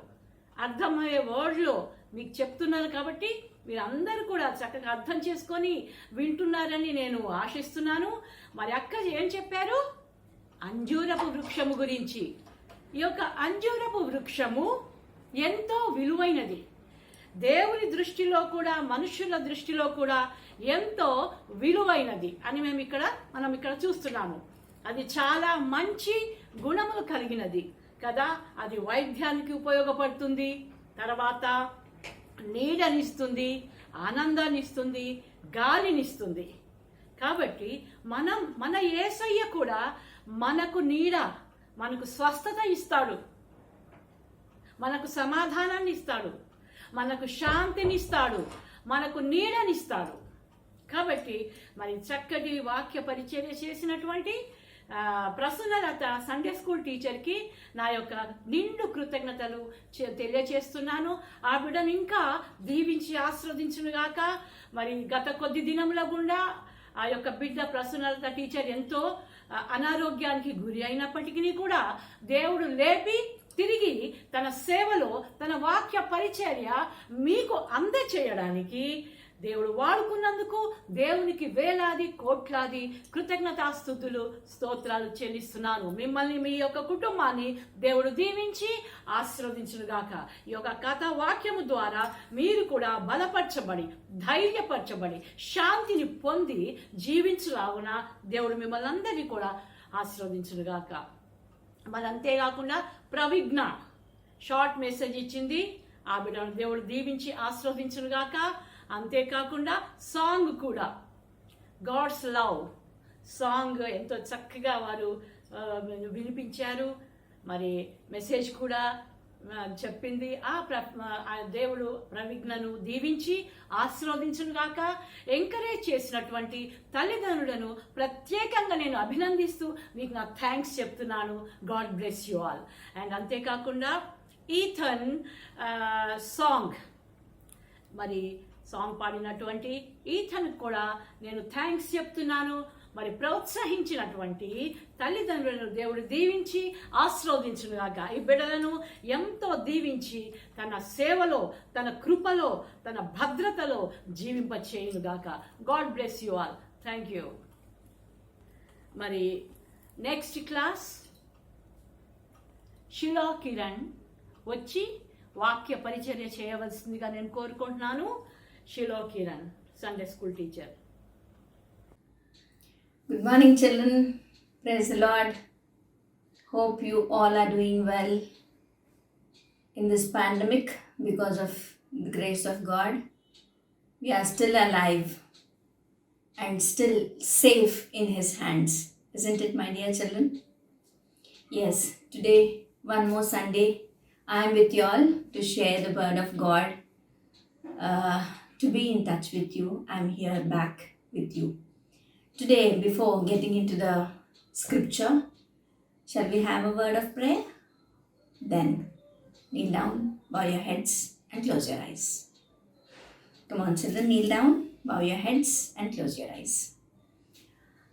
అర్థమయ్యే వర్డ్లో మీకు చెప్తున్నారు. కాబట్టి మీరందరూ కూడా చక్కగా అర్థం చేసుకొని వింటున్నారని నేను ఆశిస్తున్నాను. మరి అక్క ఏం చెప్పారు? అంజూరపు వృక్షము గురించి. ఈ యొక్క అంజూరపు వృక్షము ఎంతో విలువైనది. దేవుని దృష్టిలో కూడా, మనుషుల దృష్టిలో కూడా ఎంతో విలువైనది అని మనం ఇక్కడ చూస్తున్నాము. అది చాలా మంచి గుణములు కలిగినది కదా. అది వైద్యానికి ఉపయోగపడుతుంది, తర్వాత నీడనిస్తుంది, ఆనందాన్నిస్తుంది, గాలినిస్తుంది. కాబట్టి మన యేసయ్య కూడా మనకు నీడ, మనకు స్వస్థత ఇస్తాడు, మనకు సమాధానాన్ని ఇస్తాడు, మనకు శాంతినిస్తాడు, మనకు నీడనిస్తాడు. కాబట్టి మరి చక్కటి వాక్య పరిచర్య చేసినటువంటి ప్రసన్నలత సండే స్కూల్ టీచర్కి నా యొక్క నిండు కృతజ్ఞతలు తెలియచేస్తున్నాను. ఆ బిడ్డను ఇంకా దీవించి ఆశీర్వదించునుగాక. మరి గత కొద్ది దినముల గుండా ఆ యొక్క బిడ్డ ప్రసన్నలత టీచర్ ఎంతో అనారోగ్యానికి గురి అయినప్పటికీ కూడా దేవుడు లేపి తిరిగి తన సేవలో తన వాక్య పరిచర్య మీకు అందచేయడానికి దేవుడు వాడుకున్నందుకు దేవునికి వేలాది కోట్లాది కృతజ్ఞతాస్తుతులు స్తోత్రాలు చెల్లిస్తున్నాను. మిమ్మల్ని, మీ యొక్క కుటుంబాన్ని దేవుడు దీవించి ఆశీర్వదించునుగాక. ఈ యొక్క కథ వాక్యము ద్వారా మీరు కూడా బలపరచబడి, ధైర్యపరచబడి, శాంతిని పొంది జీవించులాగున దేవుడు మిమ్మల్ని అందరినీ కూడా ఆశీర్వదించునుగాక. మరి అంతేకాకుండా ప్రవిజ్ఞ షార్ట్ మెసేజ్ ఇచ్చింది. ఆ బిడ్డను దేవుడు దీవించి ఆశీర్వదించును గాక. అంతేకాకుండా సాంగ్ కూడా, గాడ్స్ లవ్ సాంగ్ ఎంతో చక్కగా వారు వినిపించారు. మరి మెసేజ్ కూడా చెప్పింది. ఆ దేవుడు ప్రవిజ్ఞను దీవించి ఆశీర్వదించును గాక. ఎంకరేజ్ చేసినటువంటి తల్లిదండ్రులను ప్రత్యేకంగా నేను అభినందిస్తూ మీకు నా థ్యాంక్స్ చెప్తున్నాను. God bless you all. And అంతేకాకుండా ఈథన్ సాంగ్, మరి సాంగ్ పాడినటువంటి ఈథన్ కూడా నేను థ్యాంక్స్ చెప్తున్నాను. మరి ప్రోత్సహించినటువంటి తల్లిదండ్రులను దేవుడు దీవించి ఆశీర్వదించునుగాక. ఈ బిడ్డలను ఎంతో దీవించి తన సేవలో, తన కృపలో, తన భద్రతలో జీవింపచేయునుగాక. God bless you all. Thank you. మరి నెక్స్ట్ క్లాస్ షిలో కిరణ్ వచ్చి వాక్య పరిచర్య చేయవలసిందిగా నేను కోరుకుంటున్నాను. Shiloh Kiran, Sunday school teacher. Good morning, children. Praise the Lord. Hope you all are doing well in this pandemic because of the grace of God. We are still alive and still safe in His hands. Isn't it, my dear children? Yes, today, one more Sunday, I am with you all to share the word of God, to be in touch with you. I am here back with you. Today, before getting into the scripture, shall we have a word of prayer? Then, kneel down, bow your heads and close your eyes. Come on, children, kneel down, bow your heads and close your eyes.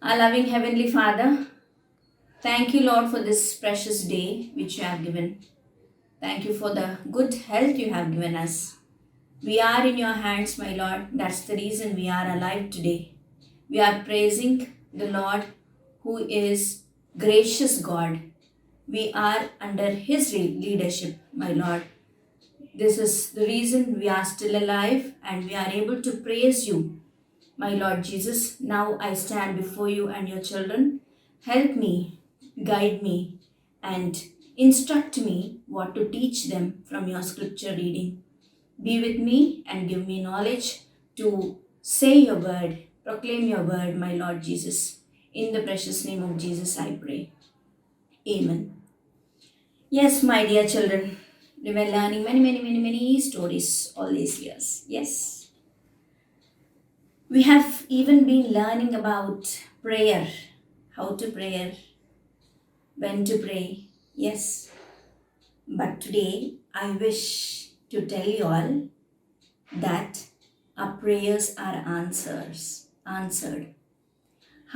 Our loving Heavenly Father, thank you, Lord, for this precious day which you have given. Thank you for the good health you have given us. We are in your hands, my Lord. That's the reason we are alive today. We are praising the Lord who is gracious God. We are under His leadership, my Lord. This is the reason we are still alive and we are able to praise you, my Lord Jesus. Now I stand before you and your children. Help me, guide me, and instruct me what to teach them from your scripture reading. Be with me and give me knowledge to say your word. Proclaim your word, my Lord Jesus. In the precious name of Jesus, I pray. Amen. Yes, my dear children, we were learning many stories all these years. Yes. We have even been learning about prayer, how to pray, when to pray. Yes. But today, I wish to tell you all that our prayers are answered.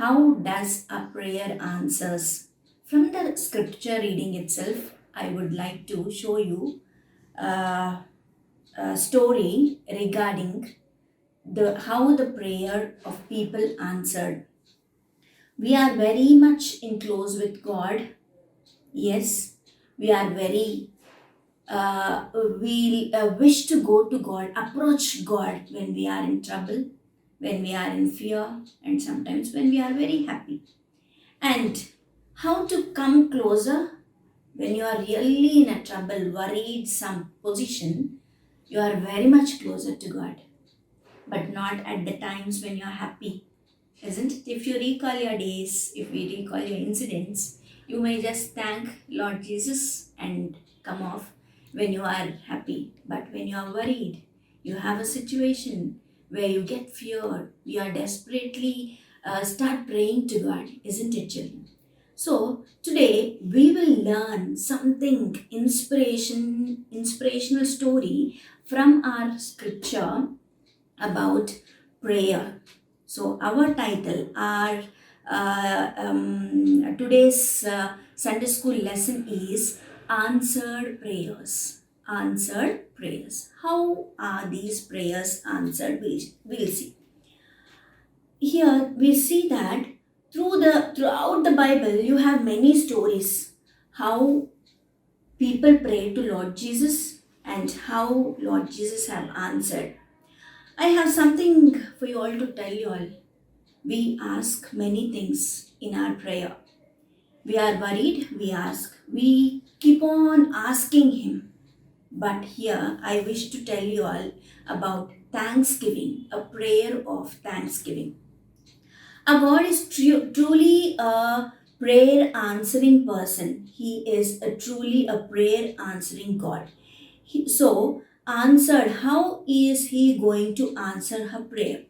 How does a prayer answers? From the scripture reading itself, I would like to show you a story regarding how the prayer of people answered. We are very much in close with God. Yes, we are very we wish to go to God, approach God when we are in trouble, when we are in fear, and sometimes when we are very happy. And how to come closer when you are really in a trouble, worried, some position, you are very much closer to God, but not at the times when you are happy, isn't it? If you recall your days, if we recall your incidents, you may just thank Lord Jesus and come off when you are happy. But when you are worried, you have a situation where you get feared, you are desperately start praying to God, isn't it, children? So today we will learn something inspirational story from our scripture about prayer. So our title, our today's Sunday school lesson is answered prayers. Answered prayers. How are these prayers answered? We'll see. Here we see that throughout the Bible you have many stories how people pray to Lord Jesus and how Lord Jesus have answered. I have something for you all to tell you all. We ask many things in our prayer. We are worried, we ask. We keep on asking Him. But here I wish to tell you all about thanksgiving, a prayer of thanksgiving. Our God is truly a prayer answering person. He is truly a prayer answering God. So, answered, how is He going to answer her prayer?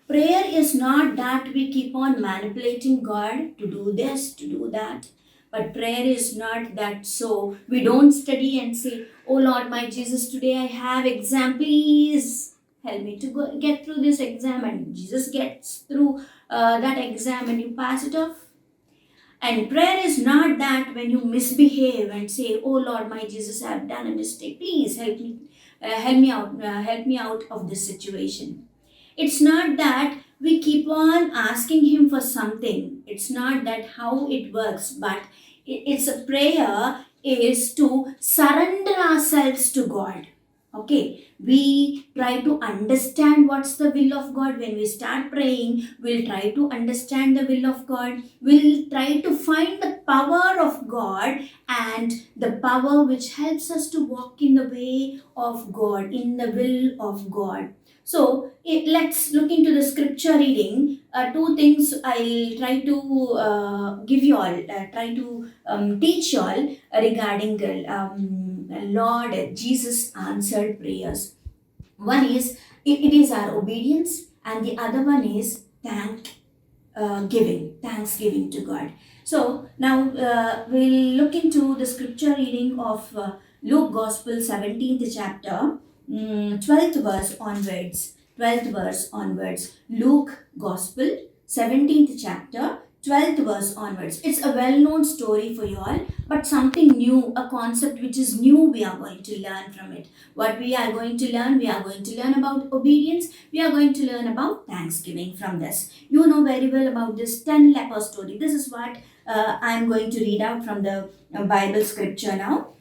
Prayer is not that we keep on manipulating God to do this, to do that. But prayer is not that so we don't study and say, oh Lord, my Jesus, today I have exam, please help me to get through this exam. And Jesus gets through that exam and you pass it off. And prayer is not that when you misbehave and say, oh Lord, my Jesus, I have done a mistake, please help me out of this situation. It's not that we keep on asking Him for something. It's not that how it works, but it's a prayer is to surrender ourselves to God. Okay, we try to understand what's the will of God. When we start praying, we'll try to understand the will of God. We'll try to find the power of God and the power which helps us to walk in the way of God, in the will of God. So let's look into the scripture reading. Two things I'll try to give you all, try to teach you all regarding Lord Jesus answered prayers. One is it is our obedience, and the other one is thanksgiving to God. So now we'll look into the scripture reading of Luke Gospel 17th chapter. 12th verse onwards. 12th verse onwards. Luke Gospel, 17th chapter, 12th verse onwards. It's a well-known story for you all, but something new, a concept which is new, we are going to learn from it. What we are going to learn? We are going to learn about obedience. We are going to learn about thanksgiving from this. You know very well about this 10 leper story. This is what I am going to read out from the Bible scripture now.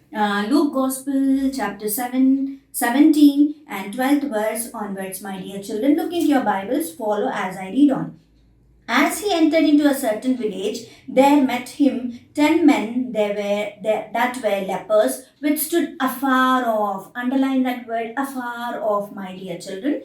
Luke Gospel chapter 7, 17 and 12th verse onwards, my dear children. Look into your Bibles, follow as I read on. As he entered into a certain village, there met him 10 men that were lepers, which stood afar off. Underline that word, afar off, my dear children.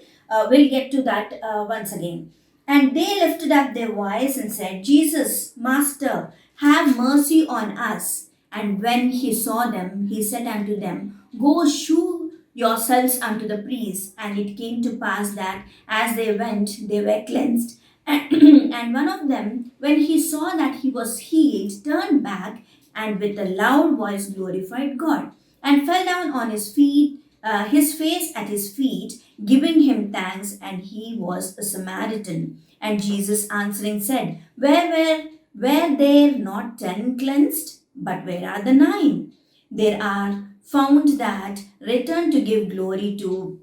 We'll get to that once again. And they lifted up their voice and said, Jesus, Master, have mercy on us. And when he saw them, he said unto them, Go shew yourselves unto the priests. And it came to pass that as they went, they were cleansed. And one of them, when he saw that he was healed, turned back and with a loud voice glorified God, and fell down on his face at his feet, giving him thanks. And he was a Samaritan. And Jesus answering said, Were there not 10 cleansed? But where are the 9? There are found that return to give glory to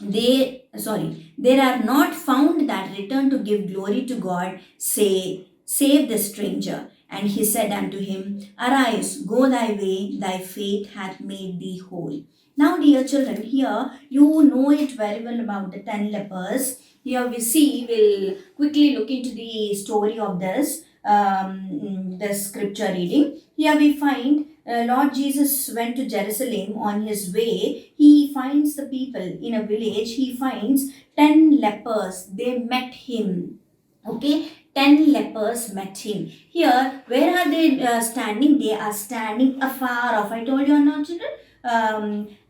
there are not found that return to give glory to God, save the stranger. And he said unto him, Arise, go thy way, thy faith hath made thee whole. Now, dear children, here you know it very well about the 10 lepers. Here we'll quickly look into the story of this scripture reading. Here we find Lord Jesus went to Jerusalem. On his way, he finds the people in a village. He finds 10 lepers. They met him. Okay, 10 lepers met him. Here, where are they standing? They are standing afar off. I told you or not, children?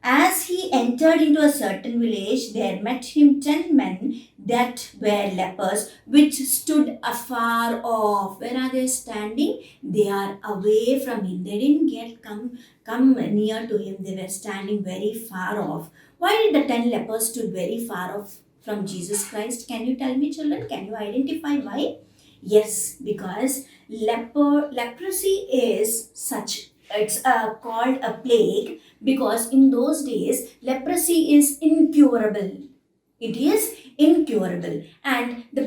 As he entered into a certain village, there met him 10 men that were lepers, which stood afar off. Where are they standing? They are away from him. They didn't come near to him. They were standing very far off. Why did the 10 lepers stood very far off from Jesus Christ? Can you tell me, children? Can you identify why? Yes, because leprosy is it's called a plague, because in those days leprosy is incurable. It is incurable, and the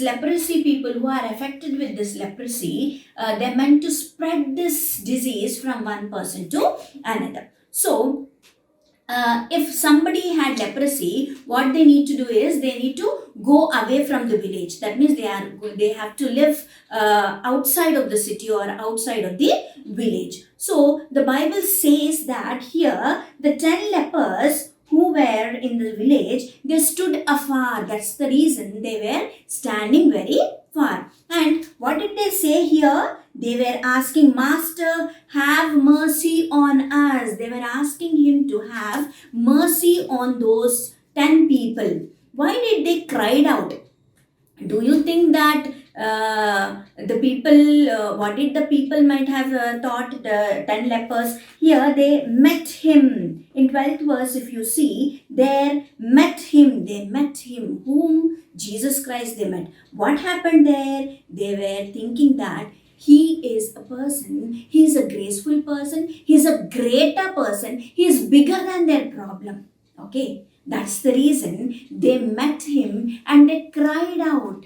leprosy people who are affected with this leprosy, they're meant to spread this disease from one person to another. So if somebody had leprosy, what they need to do is they need to go away from the village. That means they have to live outside of the city or outside of the village. So the Bible says that here the 10 lepers who were in the village, they stood afar. That's the reason they were standing very far. And what did they say here? They were asking, Master, have mercy on us. They were asking him to have mercy on those 10 people. Why did they cried out? Do you think that the people, what did the people might have thought, the 10 lepers? Here they met him. In 12th verse, if you see, they met him, whom Jesus Christ they met. What happened there? They were thinking that he is a person, he is a graceful person, he is a greater person, he is bigger than their problem. Okay, that's the reason they met him and they cried out.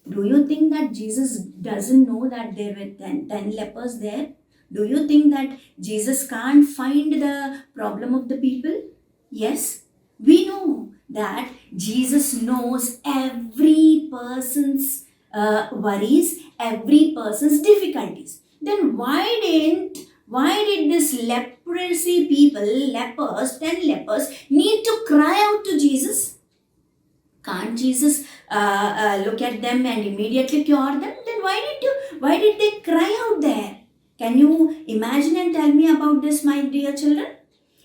Do you think that Jesus doesn't know that there were 10 lepers there? Do you think that Jesus can't find the problem of the people? Yes, we know that Jesus knows every person's worries, every person's difficulties. Then why did this leprosy people, lepers, 10 lepers, need to cry out to Jesus? Can't Jesus look at them and immediately cure them? Then why did they cry out there? Can you imagine and tell me about this, my dear children?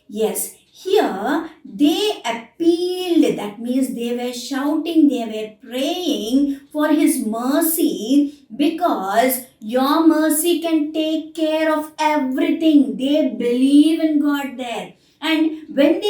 Yes, here they appealed. That means they were shouting, they were praying for his mercy, because your mercy can take care of everything. They believe in God there. And when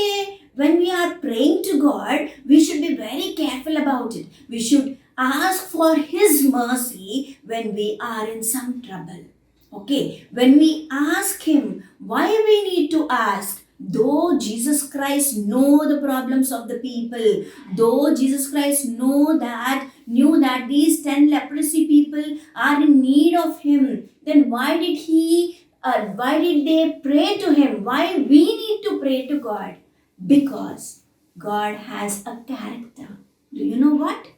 we are praying to God, we should be very careful about it. We should ask for his mercy when we are in some trouble. Okay, when we ask him, why we need to ask? Though Jesus Christ know the problems of the people, though Jesus Christ knew that these 10 leprosy people are in need of him, then why did they pray to him? Why we need to pray to God? Because God has a character. Do you know what?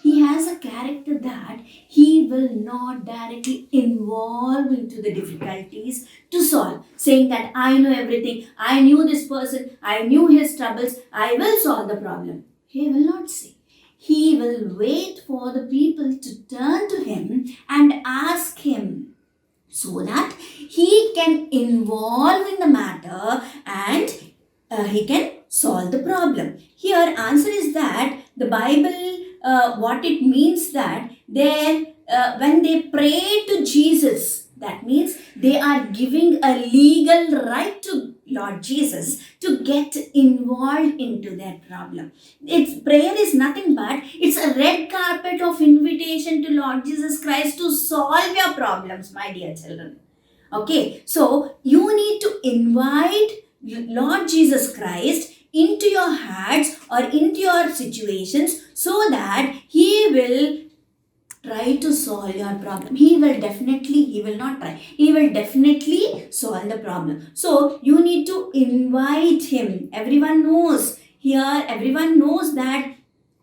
He has a character that he will not directly involve into the difficulties to solve. Saying that I know everything, I knew this person, I knew his troubles, I will solve the problem. He will not say. He will wait for the people to turn to him and ask him, so that he can involve in the matter and he can solve the problem. Here answer is that the Bible, what it means that when they pray to Jesus, that means they are giving a legal right to Lord Jesus to get involved into their problem. Prayer is nothing but it's a red carpet of invitation to Lord Jesus Christ to solve your problems, my dear children. Okay, so you need to invite Lord Jesus Christ into your hearts or into your situations, so that he will try to solve your problem. He will definitely solve the problem. So you need to invite him. Everyone knows that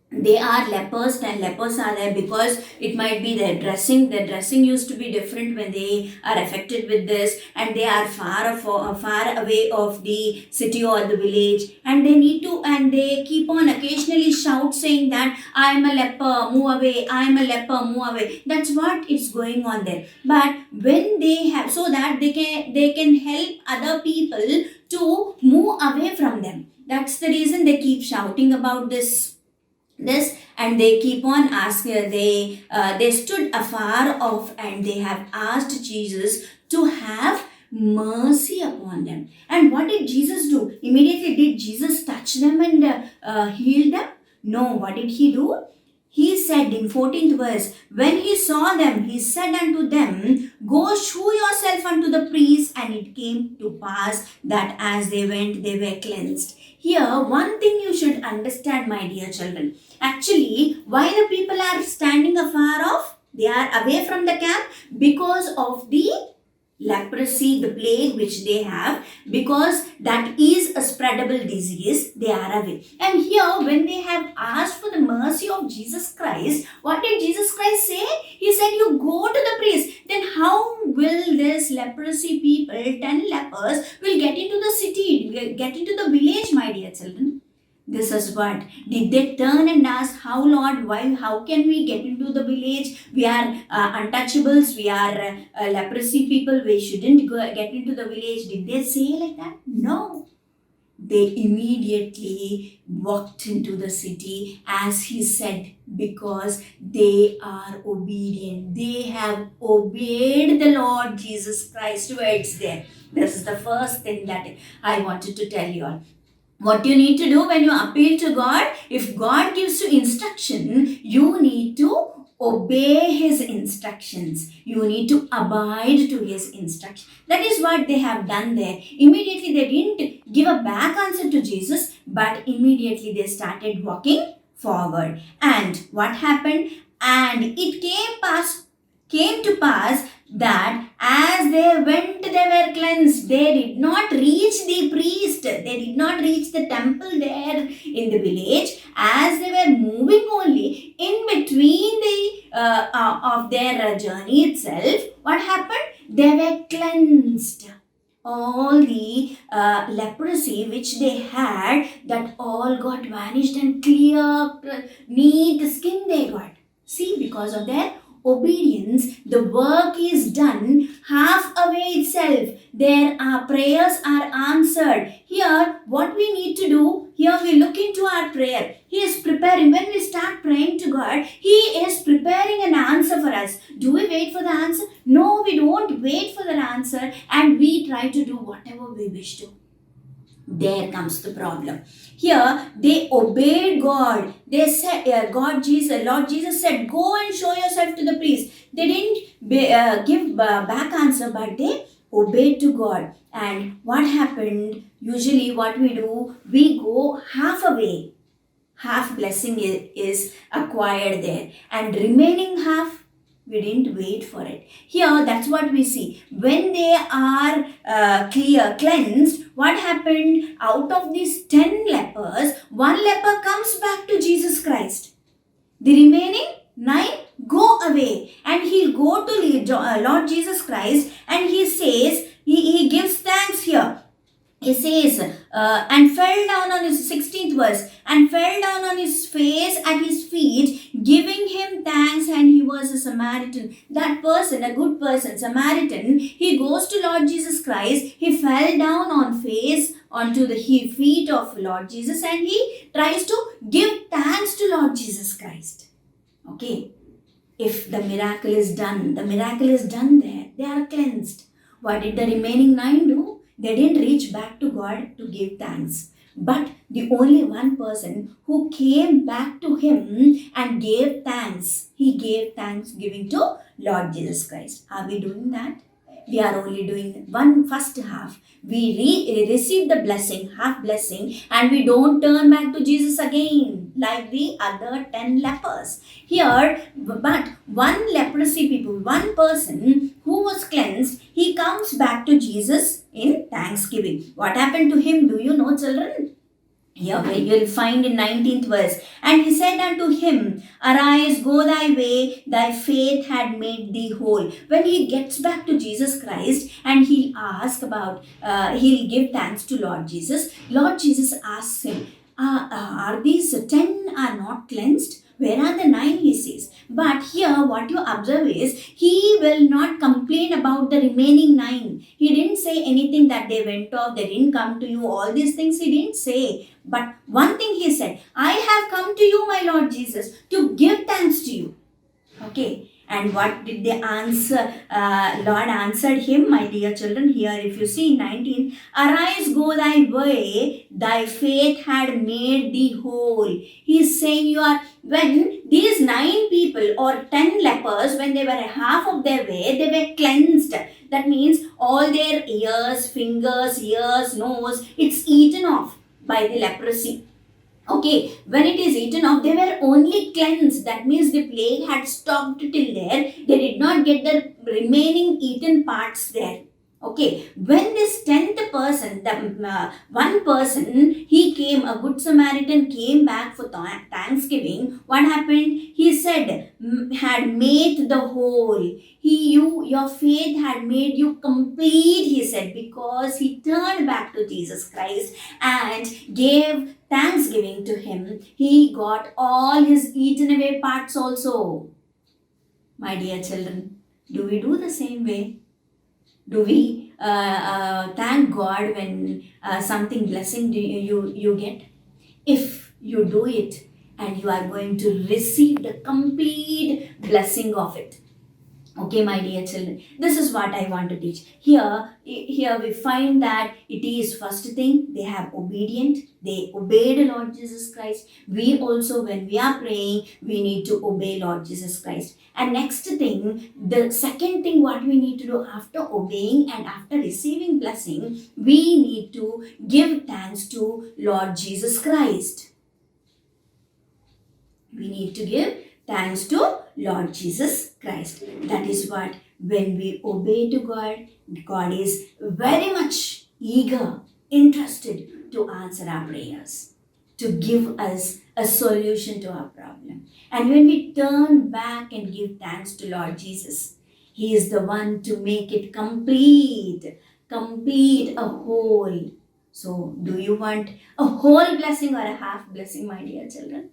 they are lepers, and lepers are there because it might be their dressing. Their dressing used to be different when they are affected with this, and they are far away of the city or the village, and they keep on occasionally shout saying that I am a leper, move away, I am a leper, move away. That's what is going on there. But when they have, so that they can help other people to move away from them. That's the reason they keep shouting about this, and they keep on asking. They stood afar off and they have asked Jesus to have mercy upon them. And what did Jesus do? Immediately did Jesus touch them and heal them? No. What did he do? He said in 14th verse, when he saw them, he said unto them, go shew yourself unto the priest. And it came to pass that as they went, they were cleansed. Here, one thing you should understand, my dear children. Actually, why the people are standing afar off? They are away from the camp because of the leprosy, the plague which they have, because that is a spreadable disease, they are away. And here, when they have asked for the mercy of Jesus Christ, what did Jesus Christ say? He said, you go to the priest. Then how will this leprosy people, 10 lepers, will get into the city, get into the village, my dear children? This is what. Did they turn and ask, how Lord, why, how can we get into the village? We are untouchables, we are leprosy people, we shouldn't get into the village. Did they say like that? No. They immediately walked into the city as he said, because they are obedient. They have obeyed the Lord Jesus Christ words there. This is the first thing that I wanted to tell you all. What you need to do when you appeal to God, if God gives you instruction, you need to obey his instructions. You need to abide to his instruction. That is what they have done there. Immediately they didn't give a back answer to Jesus, but immediately they started walking forward. And what happened? And it came to pass that as they went, they were cleansed. They did not reach the priest. They did not reach the temple there in the village. As they were moving only in between of their journey itself, what happened? They were cleansed. All the leprosy which they had, that all got vanished, and clear, neat skin they got. See, because of their obedience, the work is done halfway itself. Their prayers are answered. Here, what we need to do, here we look into our prayer. He is preparing. When we start praying to God, He is preparing an answer for us. Do we wait for the answer? No, we don't wait for the answer, and we try to do whatever we wish to. There comes the problem. Here they obeyed God. They said, Lord Jesus said, go and show yourself to the priest. They didn't give back answer, but they obeyed to God. And what happened? Usually what we do, we go halfway. Half blessing is acquired there, and remaining half, we didn't wait for it. Here, that's what we see. When they are cleansed, what happened? Out of these 10 lepers, 1 leper comes back to Jesus Christ. The remaining 9 go away, and he'll go to Lord Jesus Christ, and he says, he gives thanks here. He says, and fell down on his 16th verse, and fell down on his face at his feet, giving him thanks, and he was a Samaritan. That person, a good person, Samaritan, he goes to Lord Jesus Christ, he fell down on face onto the feet of Lord Jesus, and he tries to give thanks to Lord Jesus Christ. Okay, if the miracle is done there, they are cleansed. What did the remaining 9 do? They didn't reach back to God to give thanks. But the only one person who came back to him and gave thanks, he gave thanksgiving to Lord Jesus Christ. Are we doing that? We are only doing first half. We receive the blessing, half blessing, and we don't turn back to Jesus again like the other 10 lepers. Here, but 1 leprosy people, 1 person who was cleansed, he comes back to Jesus in thanksgiving. What happened to him? Do you know, children? Here you will find in 19th verse. And he said unto him, arise, go thy way, thy faith had made thee whole. When he gets back to Jesus Christ and he'll ask about, he'll give thanks to Lord Jesus. Lord Jesus asks him, are these 10 are not cleansed? Where are the 9, he says. But here what you observe is, he will not complain about the remaining 9. He didn't say anything that they went off, they didn't come to you, all these things he didn't say. But one thing he said, I have come to you, my Lord Jesus, to give thanks to you. Okay. And what did they answer? Lord answered him, my dear children, here if you see 19, arise, go thy way, thy faith had made thee whole. He is saying when these 9 people or 10 lepers, when they were half of their way, they were cleansed. That means all their ears, fingers, nose, it's eaten off by the leprosy. Okay, when it is eaten off, they were only cleansed. That means the plague had stopped till there. They did not get the remaining eaten parts there. Okay, when this 10th person, the one person, he came, a good Samaritan came back for Thanksgiving. What happened? He said, had made the whole. Your faith had made you complete, he said, because he turned back to Jesus Christ and gave thanksgiving to him. He got all his eaten away parts also. My dear children, do we do the same way? Do we thank God when something blessing you get? If you do it, and you are going to receive the complete blessing of it. Okay, my dear children, this is what I want to teach. Here we find that it is first thing, they have obedient, they obeyed Lord Jesus Christ. We also, when we are praying, we need to obey Lord Jesus Christ. And next thing, the second thing what we need to do after obeying and after receiving blessing, we need to give thanks to Lord Jesus Christ. We need to give thanks to Lord Jesus Christ. That is what, when we obey to God, God is very much eager, interested to answer our prayers, to give us a solution to our problem. And when we turn back and give thanks to Lord Jesus, He is the one to make it complete, a whole. So, do you want a whole blessing or a half blessing, my dear children?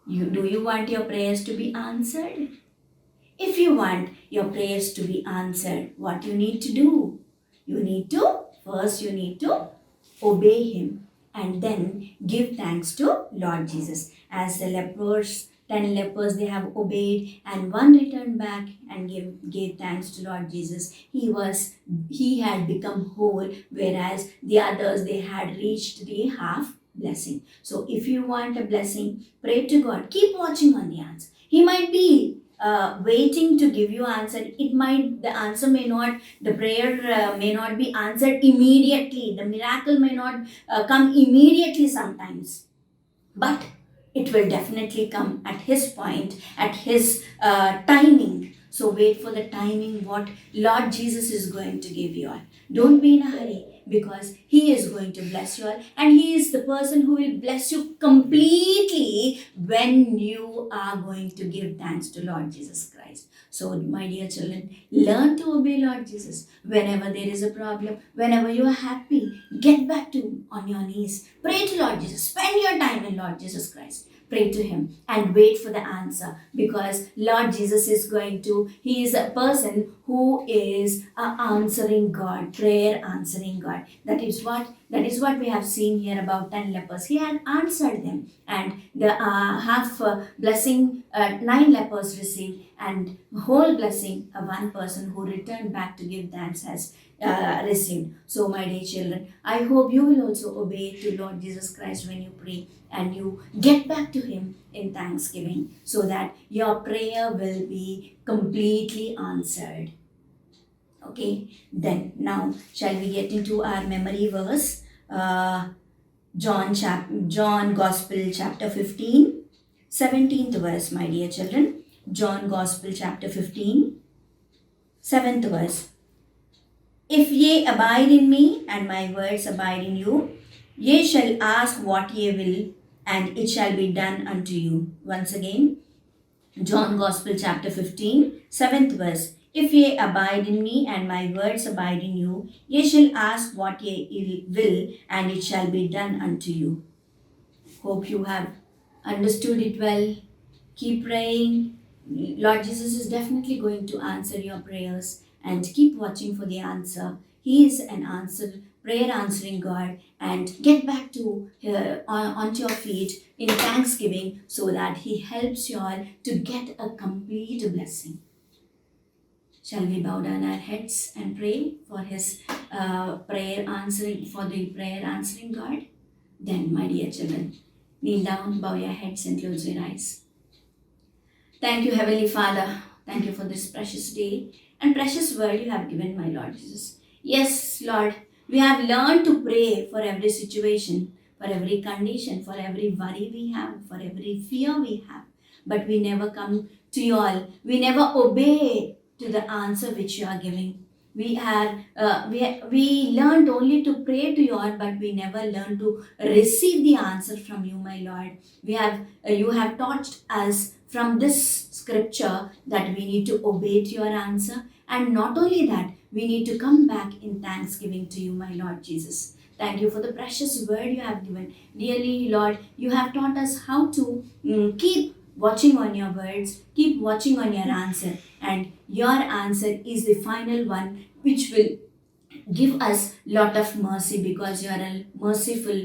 Do you want your prayers to be answered? If you want your prayers to be answered, what you need to do? You need to obey Him and then give thanks to Lord Jesus. As the 10 lepers, they have obeyed, and one returned back and gave thanks to Lord Jesus. He had become whole, whereas the others, they had reached the half blessing. So if you want a blessing, pray to God. Keep watching on the answer. He might be waiting to give you answer. The prayer may not be answered immediately. The miracle may not come immediately sometimes. But it will definitely come at His point, at His timing. So wait for the timing what Lord Jesus is going to give you all. Don't be in a hurry, because He is going to bless you all, and He is the person who will bless you completely when you are going to give thanks to Lord Jesus Christ. So, my dear children, learn to obey Lord Jesus. Whenever there is a problem, whenever you are happy, get back on your knees. Pray to Lord Jesus. Spend your time in Lord Jesus Christ. Pray to Him and wait for the answer, because Lord Jesus He is a person who is answering God, prayer answering God. That is what we have seen here about 10 lepers. He had answered them, and the half blessing 9 lepers received, and whole blessing one person who returned back to give thanks has received. So, my dear children, I hope you will also obey to Lord Jesus Christ when you pray, and you get back to Him in thanksgiving, so that your prayer will be completely answered. Okay, then now shall we get into our memory verse? John Gospel chapter 15, 17th verse, my dear children. John Gospel chapter 15, 7th verse. If ye abide in me, and my words abide in you, ye shall ask what ye will, and it shall be done unto you. Once again, John Gospel chapter 15, 7th verse. If ye abide in me, and my words abide in you, ye shall ask what ye will, and it shall be done unto you. Hope you have understood it well. Keep praying. Lord Jesus is definitely going to answer your prayers, and keep watching for the answer. He is an prayer answering God, and get back to onto your feet in thanksgiving, so that He helps you all to get a complete blessing. Shall we bow down our heads and pray for His prayer answering God? Then, my dear children, kneel down, bow your heads and close your eyes. Thank you, Heavenly Father. Thank you for this precious day and precious word you have given, my Lord Jesus. Yes, Lord, we have learned to pray for every situation, for every condition, for every worry we have, for every fear we have. But we never come to you all. We never obey to the answer which you are giving. We learned only to pray to you all, but we never learned to receive the answer from you, my Lord. You have taught us from this scripture that we need to obey to your answer, and not only that, we need to come back in thanksgiving to you, my Lord Jesus. Thank you for the precious word you have given. Dearly, Lord, you have taught us how to keep watching on your words, keep watching on your answer, and your answer is the final one which will give us lot of mercy, because you are a merciful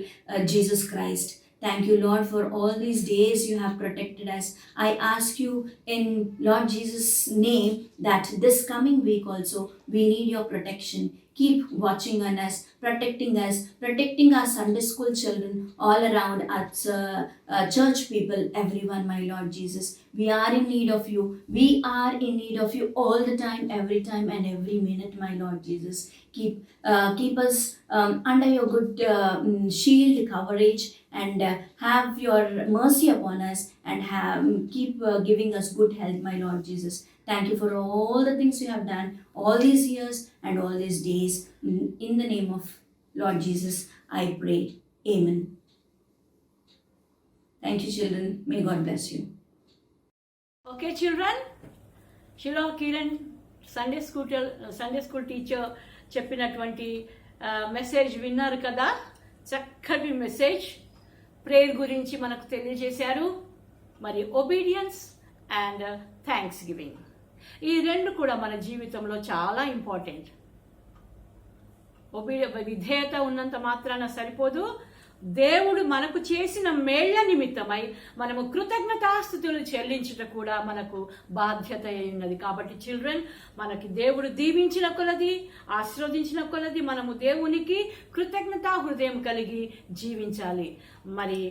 Jesus Christ. Thank you, Lord, for all these days you have protected us. I ask you in Lord Jesus' name that this coming week also we need your protection. Keep watching on us, protecting our Sunday school children, all around us, church people, everyone, my Lord Jesus. We are in need of you. We are in need of you all the time, every time and every minute, my Lord Jesus. Keep us under your good shield coverage, and have your mercy upon us, and keep giving us good health, my Lord Jesus. Thank you for all the things you have done all these years and all these days. In the name of Lord Jesus, I pray. Amen. Thank you, children. May God bless you. Okay, children. Shiloh Kiran, Sunday school teacher చెప్పినటువంటి message విన్నారు కదా. చక్కటి message prayer గురించి మనకు తెలియజేశారు. మరి obedience and thanks giving, ఈ రెండు కూడా మన జీవితంలో చాలా ఇంపార్టెంట్. విధేయత ఉన్నంత మాత్రాన సరిపోదు. దేవుడు మనకు చేసిన మేళ్ల నిమిత్తమై మనము కృతజ్ఞతాస్తుతులు చెల్లించుట కూడా మనకు బాధ్యత అయినది. కాబట్టి చిల్డ్రన్, మనకి దేవుడు దీవించిన కొలది, ఆశీర్వదించిన కొలది మనము దేవునికి కృతజ్ఞతా హృదయం కలిగి జీవించాలి. మరి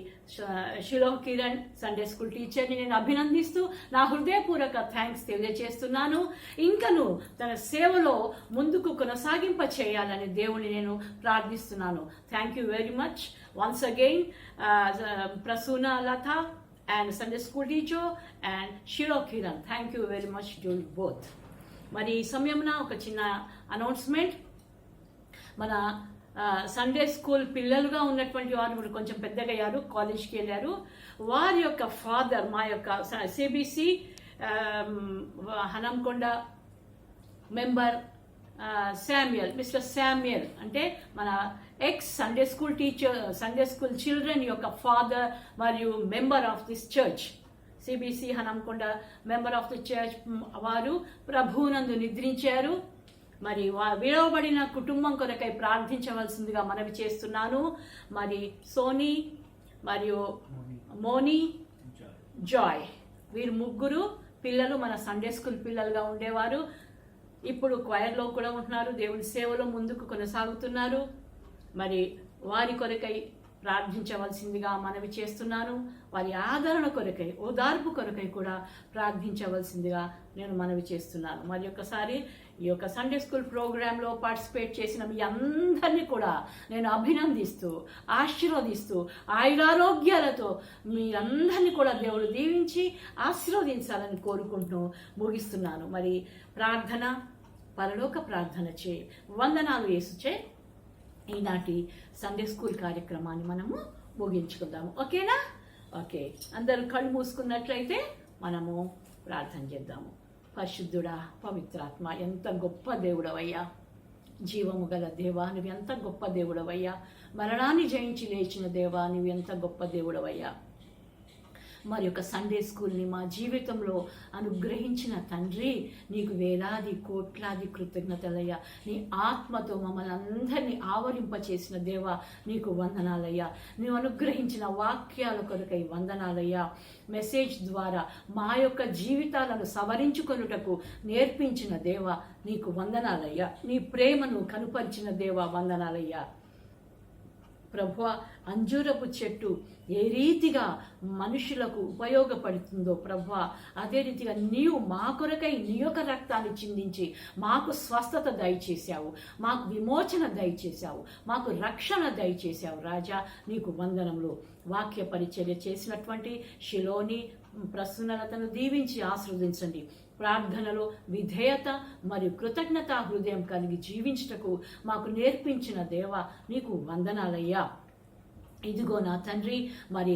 షిలోహ్ కిరణ్ సండే స్కూల్ టీచర్ని నేను అభినందిస్తూ నా హృదయపూర్వక థ్యాంక్స్ తెలియజేస్తున్నాను. ఇంకను తన సేవలో ముందుకు కొనసాగింప చేయాలని దేవుని నేను ప్రార్థిస్తున్నాను. Thank you very much once again, Prasuna Latha and Sunday school teacher and Shiloh Kiran. Thank you very much to both. మరి ఈ సమయంలో ఒక చిన్న అనౌన్స్మెంట్. మన సండే స్కూల్ పిల్లలుగా ఉన్నటువంటి వారు కొంచెం పెద్దగా అయ్యారు, కాలేజ్కి వెళ్ళారు. వారి యొక్క ఫాదర్, మా యొక్క CBC Hanamkonda member Samuel, mister Samuel అంటే మన X Sunday school teacher, Sunday school children యొక్క ఫాదర్ మరియు member of this church, CBC Hanamkonda member of the church, వారు ప్రభువునందు నిద్రించారు. మరి విడవబడిన కుటుంబం కొరకై ప్రార్థించవలసిందిగా మనవి చేస్తున్నాను. మరి సోనీ మరియు మోనీ, జాయ్, వీరు ముగ్గురు పిల్లలు మన సండే స్కూల్ పిల్లలుగా ఉండేవారు. ఇప్పుడు క్వైర్లో కూడా ఉంటున్నారు, దేవుని సేవలో ముందుకు కొనసాగుతున్నారు. మరి వారి కొరకై ప్రార్థించవలసిందిగా మనవి చేస్తున్నాను. వారి ఆదరణ కొరకై, ఓదార్పు కొరకై కూడా ప్రార్థించవలసిందిగా నేను మనవి చేస్తున్నాను. మరి ఒకసారి ఈ యొక్క సండే స్కూల్ ప్రోగ్రాంలో పార్టిసిపేట్ చేసిన మీ అందరినీ కూడా నేను అభినందిస్తూ, ఆశీర్వదిస్తూ, ఆయురారోగ్యాలతో మీరందరినీ కూడా దేవుడు దీవించి ఆశీర్వదించాలని కోరుకుంటూ ముగిస్తున్నాను. మరి ప్రార్థన, పరలోక ప్రార్థన చే వందనాలు యేసుచే ఈనాటి సండే స్కూల్ కార్యక్రమాన్ని మనము ముగించుకుందాము. ఓకేనా? ఓకే, అందరూ కళ్ళు మూసుకున్నట్లయితే మనము ప్రార్థన చేద్దాము. పరిశుద్ధుడా, పవిత్రాత్మ, ఎంత గొప్ప దేవుడవయ్యా, జీవము గల దేవా, నువ్వు ఎంత గొప్ప దేవుడవయ్యా, మరణాన్ని జయించి లేచిన దేవా, నువ్వు ఎంత గొప్ప దేవుడవయ్యా. మరి యొక్క సండే స్కూల్ని మా జీవితంలో అనుగ్రహించిన తండ్రి, నీకు వేలాది కోట్లాది కృతజ్ఞతలయ్యా. నీ ఆత్మతో మమ్మల్ని అందరినీ ఆవరింపచేసిన దేవా, నీకు వందనాలయ్యా. నీవు అనుగ్రహించిన వాక్యాల కొరకై వందనాలయ్యా. మెసేజ్ ద్వారా మా యొక్క జీవితాలను సవరించుకొనుటకు నేర్పించిన దేవా, నీకు వందనాలయ్యా. నీ ప్రేమను కనుపరిచిన దేవా, వందనాలయ్యా. ప్రభువా, అంజూరపు చెట్టు ఏ రీతిగా మనుషులకు ఉపయోగపడుతుందో ప్రభువా, అదే రీతిగా నీవు మా కొరకై నీ యొక్క రక్తాన్ని చిందించి మాకు స్వస్థత దయచేశావు, మాకు విమోచన దయచేశావు, మాకు రక్షణ దయచేశావు. రాజా, నీకు వందనములు. వాక్య పరిచర్య చేసినటువంటి షిలోని ప్రసన్నతను దీవించి ఆశీర్వదించండి. ప్రార్థనలో విధేయత మరియు కృతజ్ఞతా హృదయం కలిగి జీవించుటకు మాకు నేర్పించిన దేవా, నీకు వందనాలయ్యా. ఇదిగో నా తండ్రి, మరి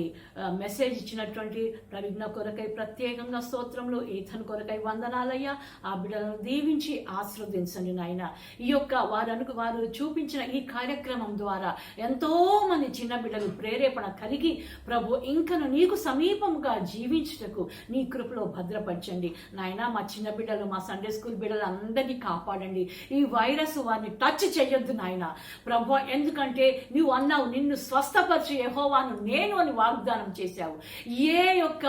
మెసేజ్ ఇచ్చినటువంటి ప్రవిజ్ఞ కొరకై ప్రత్యేకంగా స్తోత్రంలో, ఈథన్ కొరకై వందనాలయ్యా. ఆ బిడ్డలను దీవించి ఆశీర్వదించండి నాయన. ఈ యొక్క వారు చూపించిన ఈ కార్యక్రమం ద్వారా ఎంతో మంది చిన్న బిడ్డలు ప్రేరేపణ కలిగి ప్రభు ఇంకను నీకు సమీపముగా జీవించుటకు నీ కృపలో భద్రపరచండి నాయన. మా చిన్న బిడ్డలు, మా సండే స్కూల్ బిడ్డలు అందరినీ కాపాడండి. ఈ వైరస్ వారిని టచ్ చేయొద్దు నాయన ప్రభు, ఎందుకంటే నువ్వు అన్నావు నిన్ను స్వస్థపరిచి యెహోవాను నేను అని వాగ్దానం చేశావు. ఏ యొక్క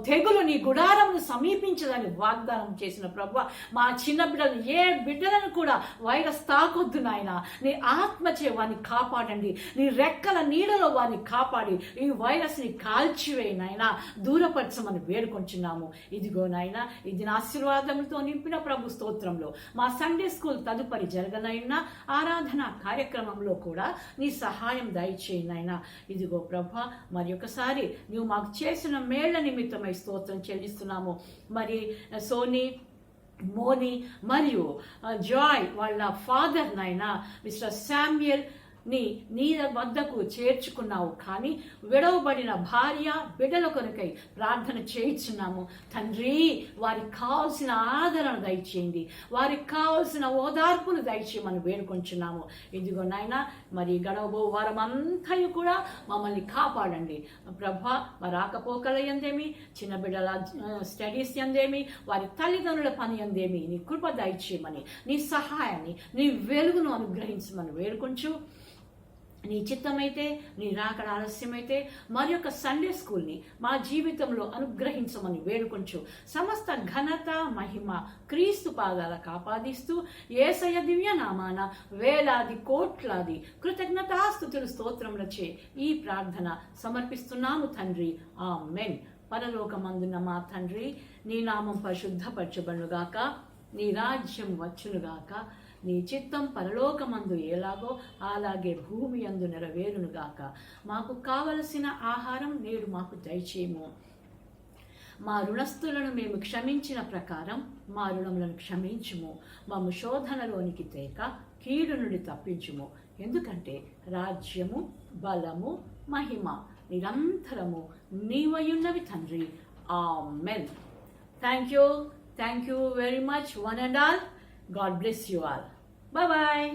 తెగులు నీ గుడారమును సమీపించదని వాగ్దానం చేసిన ప్రభువా, మా చిన్న బిడ్డలు ఏ బిడ్డలను కూడా వైరస్ తాకొద్దు నాయన. నీ ఆత్మచే వారిని కాపాడండి, నీ రెక్కల నీడలో వారిని కాపాడి ఈ వైరస్ని కాల్చివేయి నాయన, దూరపరచమని వేడుకొంచున్నాము. ఇదిగో నాయన, ఇది నా ఆశీర్వాదములతో నింపిన ప్రభు స్తోత్రంలో మా సండే స్కూల్ తదుపరి జరగనైన ఆరాధన కార్యక్రమంలో కూడా నీ సహాయం దయచేయి నాయన. ఇదిగో ప్రభా, మరి ఒకసారి నువ్వు మాకు చేసిన మేళ్ల నిమిత్తమై స్తోత్రం చెల్లిస్తున్నాము. మరి సోనీ, మోని మరియు జాయ్ వాళ్ళ ఫాదర్ నైనా మిస్టర్ శామ్యుయల్ నీ వద్దకు చేర్చుకున్నావు. కానీ విడవబడిన భార్య బిడ్డల కొరకై ప్రార్థన చేయించున్నాము తండ్రి. వారికి కావాల్సిన ఆదరణ దయచేయండి, వారికి కావాల్సిన ఓదార్పును దయచేయమని వేడుకొంచున్నాము. ఇదిగో నాయన, మరి గడవబో వారం అంతయు కూడా మమ్మల్ని కాపాడండి ప్రభా. మరి రాకపోకల ఎందేమి, చిన్న బిడ్డల స్టడీస్ ఎందేమి, వారి తల్లిదండ్రుల పని ఎందేమి నీ కృప దయచేయమని, నీ సహాయాన్ని, నీ వెలుగును అనుగ్రహించమని వేడుకొంచు. నీ చిత్తమైతే, నీ రాకడ ఆలస్యమైతే మరి యొక్క సండే స్కూల్ని మా జీవితంలో అనుగ్రహించమని వేడుకొంచు. సమస్త ఘనత మహిమ క్రీస్తు పాదాలకు ఆపాదిస్తూ యేసయ్య దివ్య నామాన వేలాది కోట్లాది కృతజ్ఞతాస్తుతులు స్తోత్రములచే ఈ ప్రార్థన సమర్పిస్తున్నాము తండ్రి. ఆమేన్. పరలోకమందున్న మా తండ్రి, నీ నామం పరిశుద్ధపరచబడుగాక, నీ రాజ్యం వచ్చునుగాక, నీ చిత్తం పరలోకమందు ఎలాగో అలాగే భూమి యందు నెరవేరునుగాక. మాకు కావలసిన ఆహారం నేడు మాకు దయచేయము. మా రుణస్థులను మేము క్షమించిన ప్రకారం మా రుణములను క్షమించుము. మమ్ము శోధనలోనికి తేక కీడు నుండి తప్పించుము. ఎందుకంటే రాజ్యము, బలము, మహిమ నిరంతరము నీవయున్నవి తండ్రి. ఆమేన్. Thank you very much, one and all. God bless you all. Bye-bye.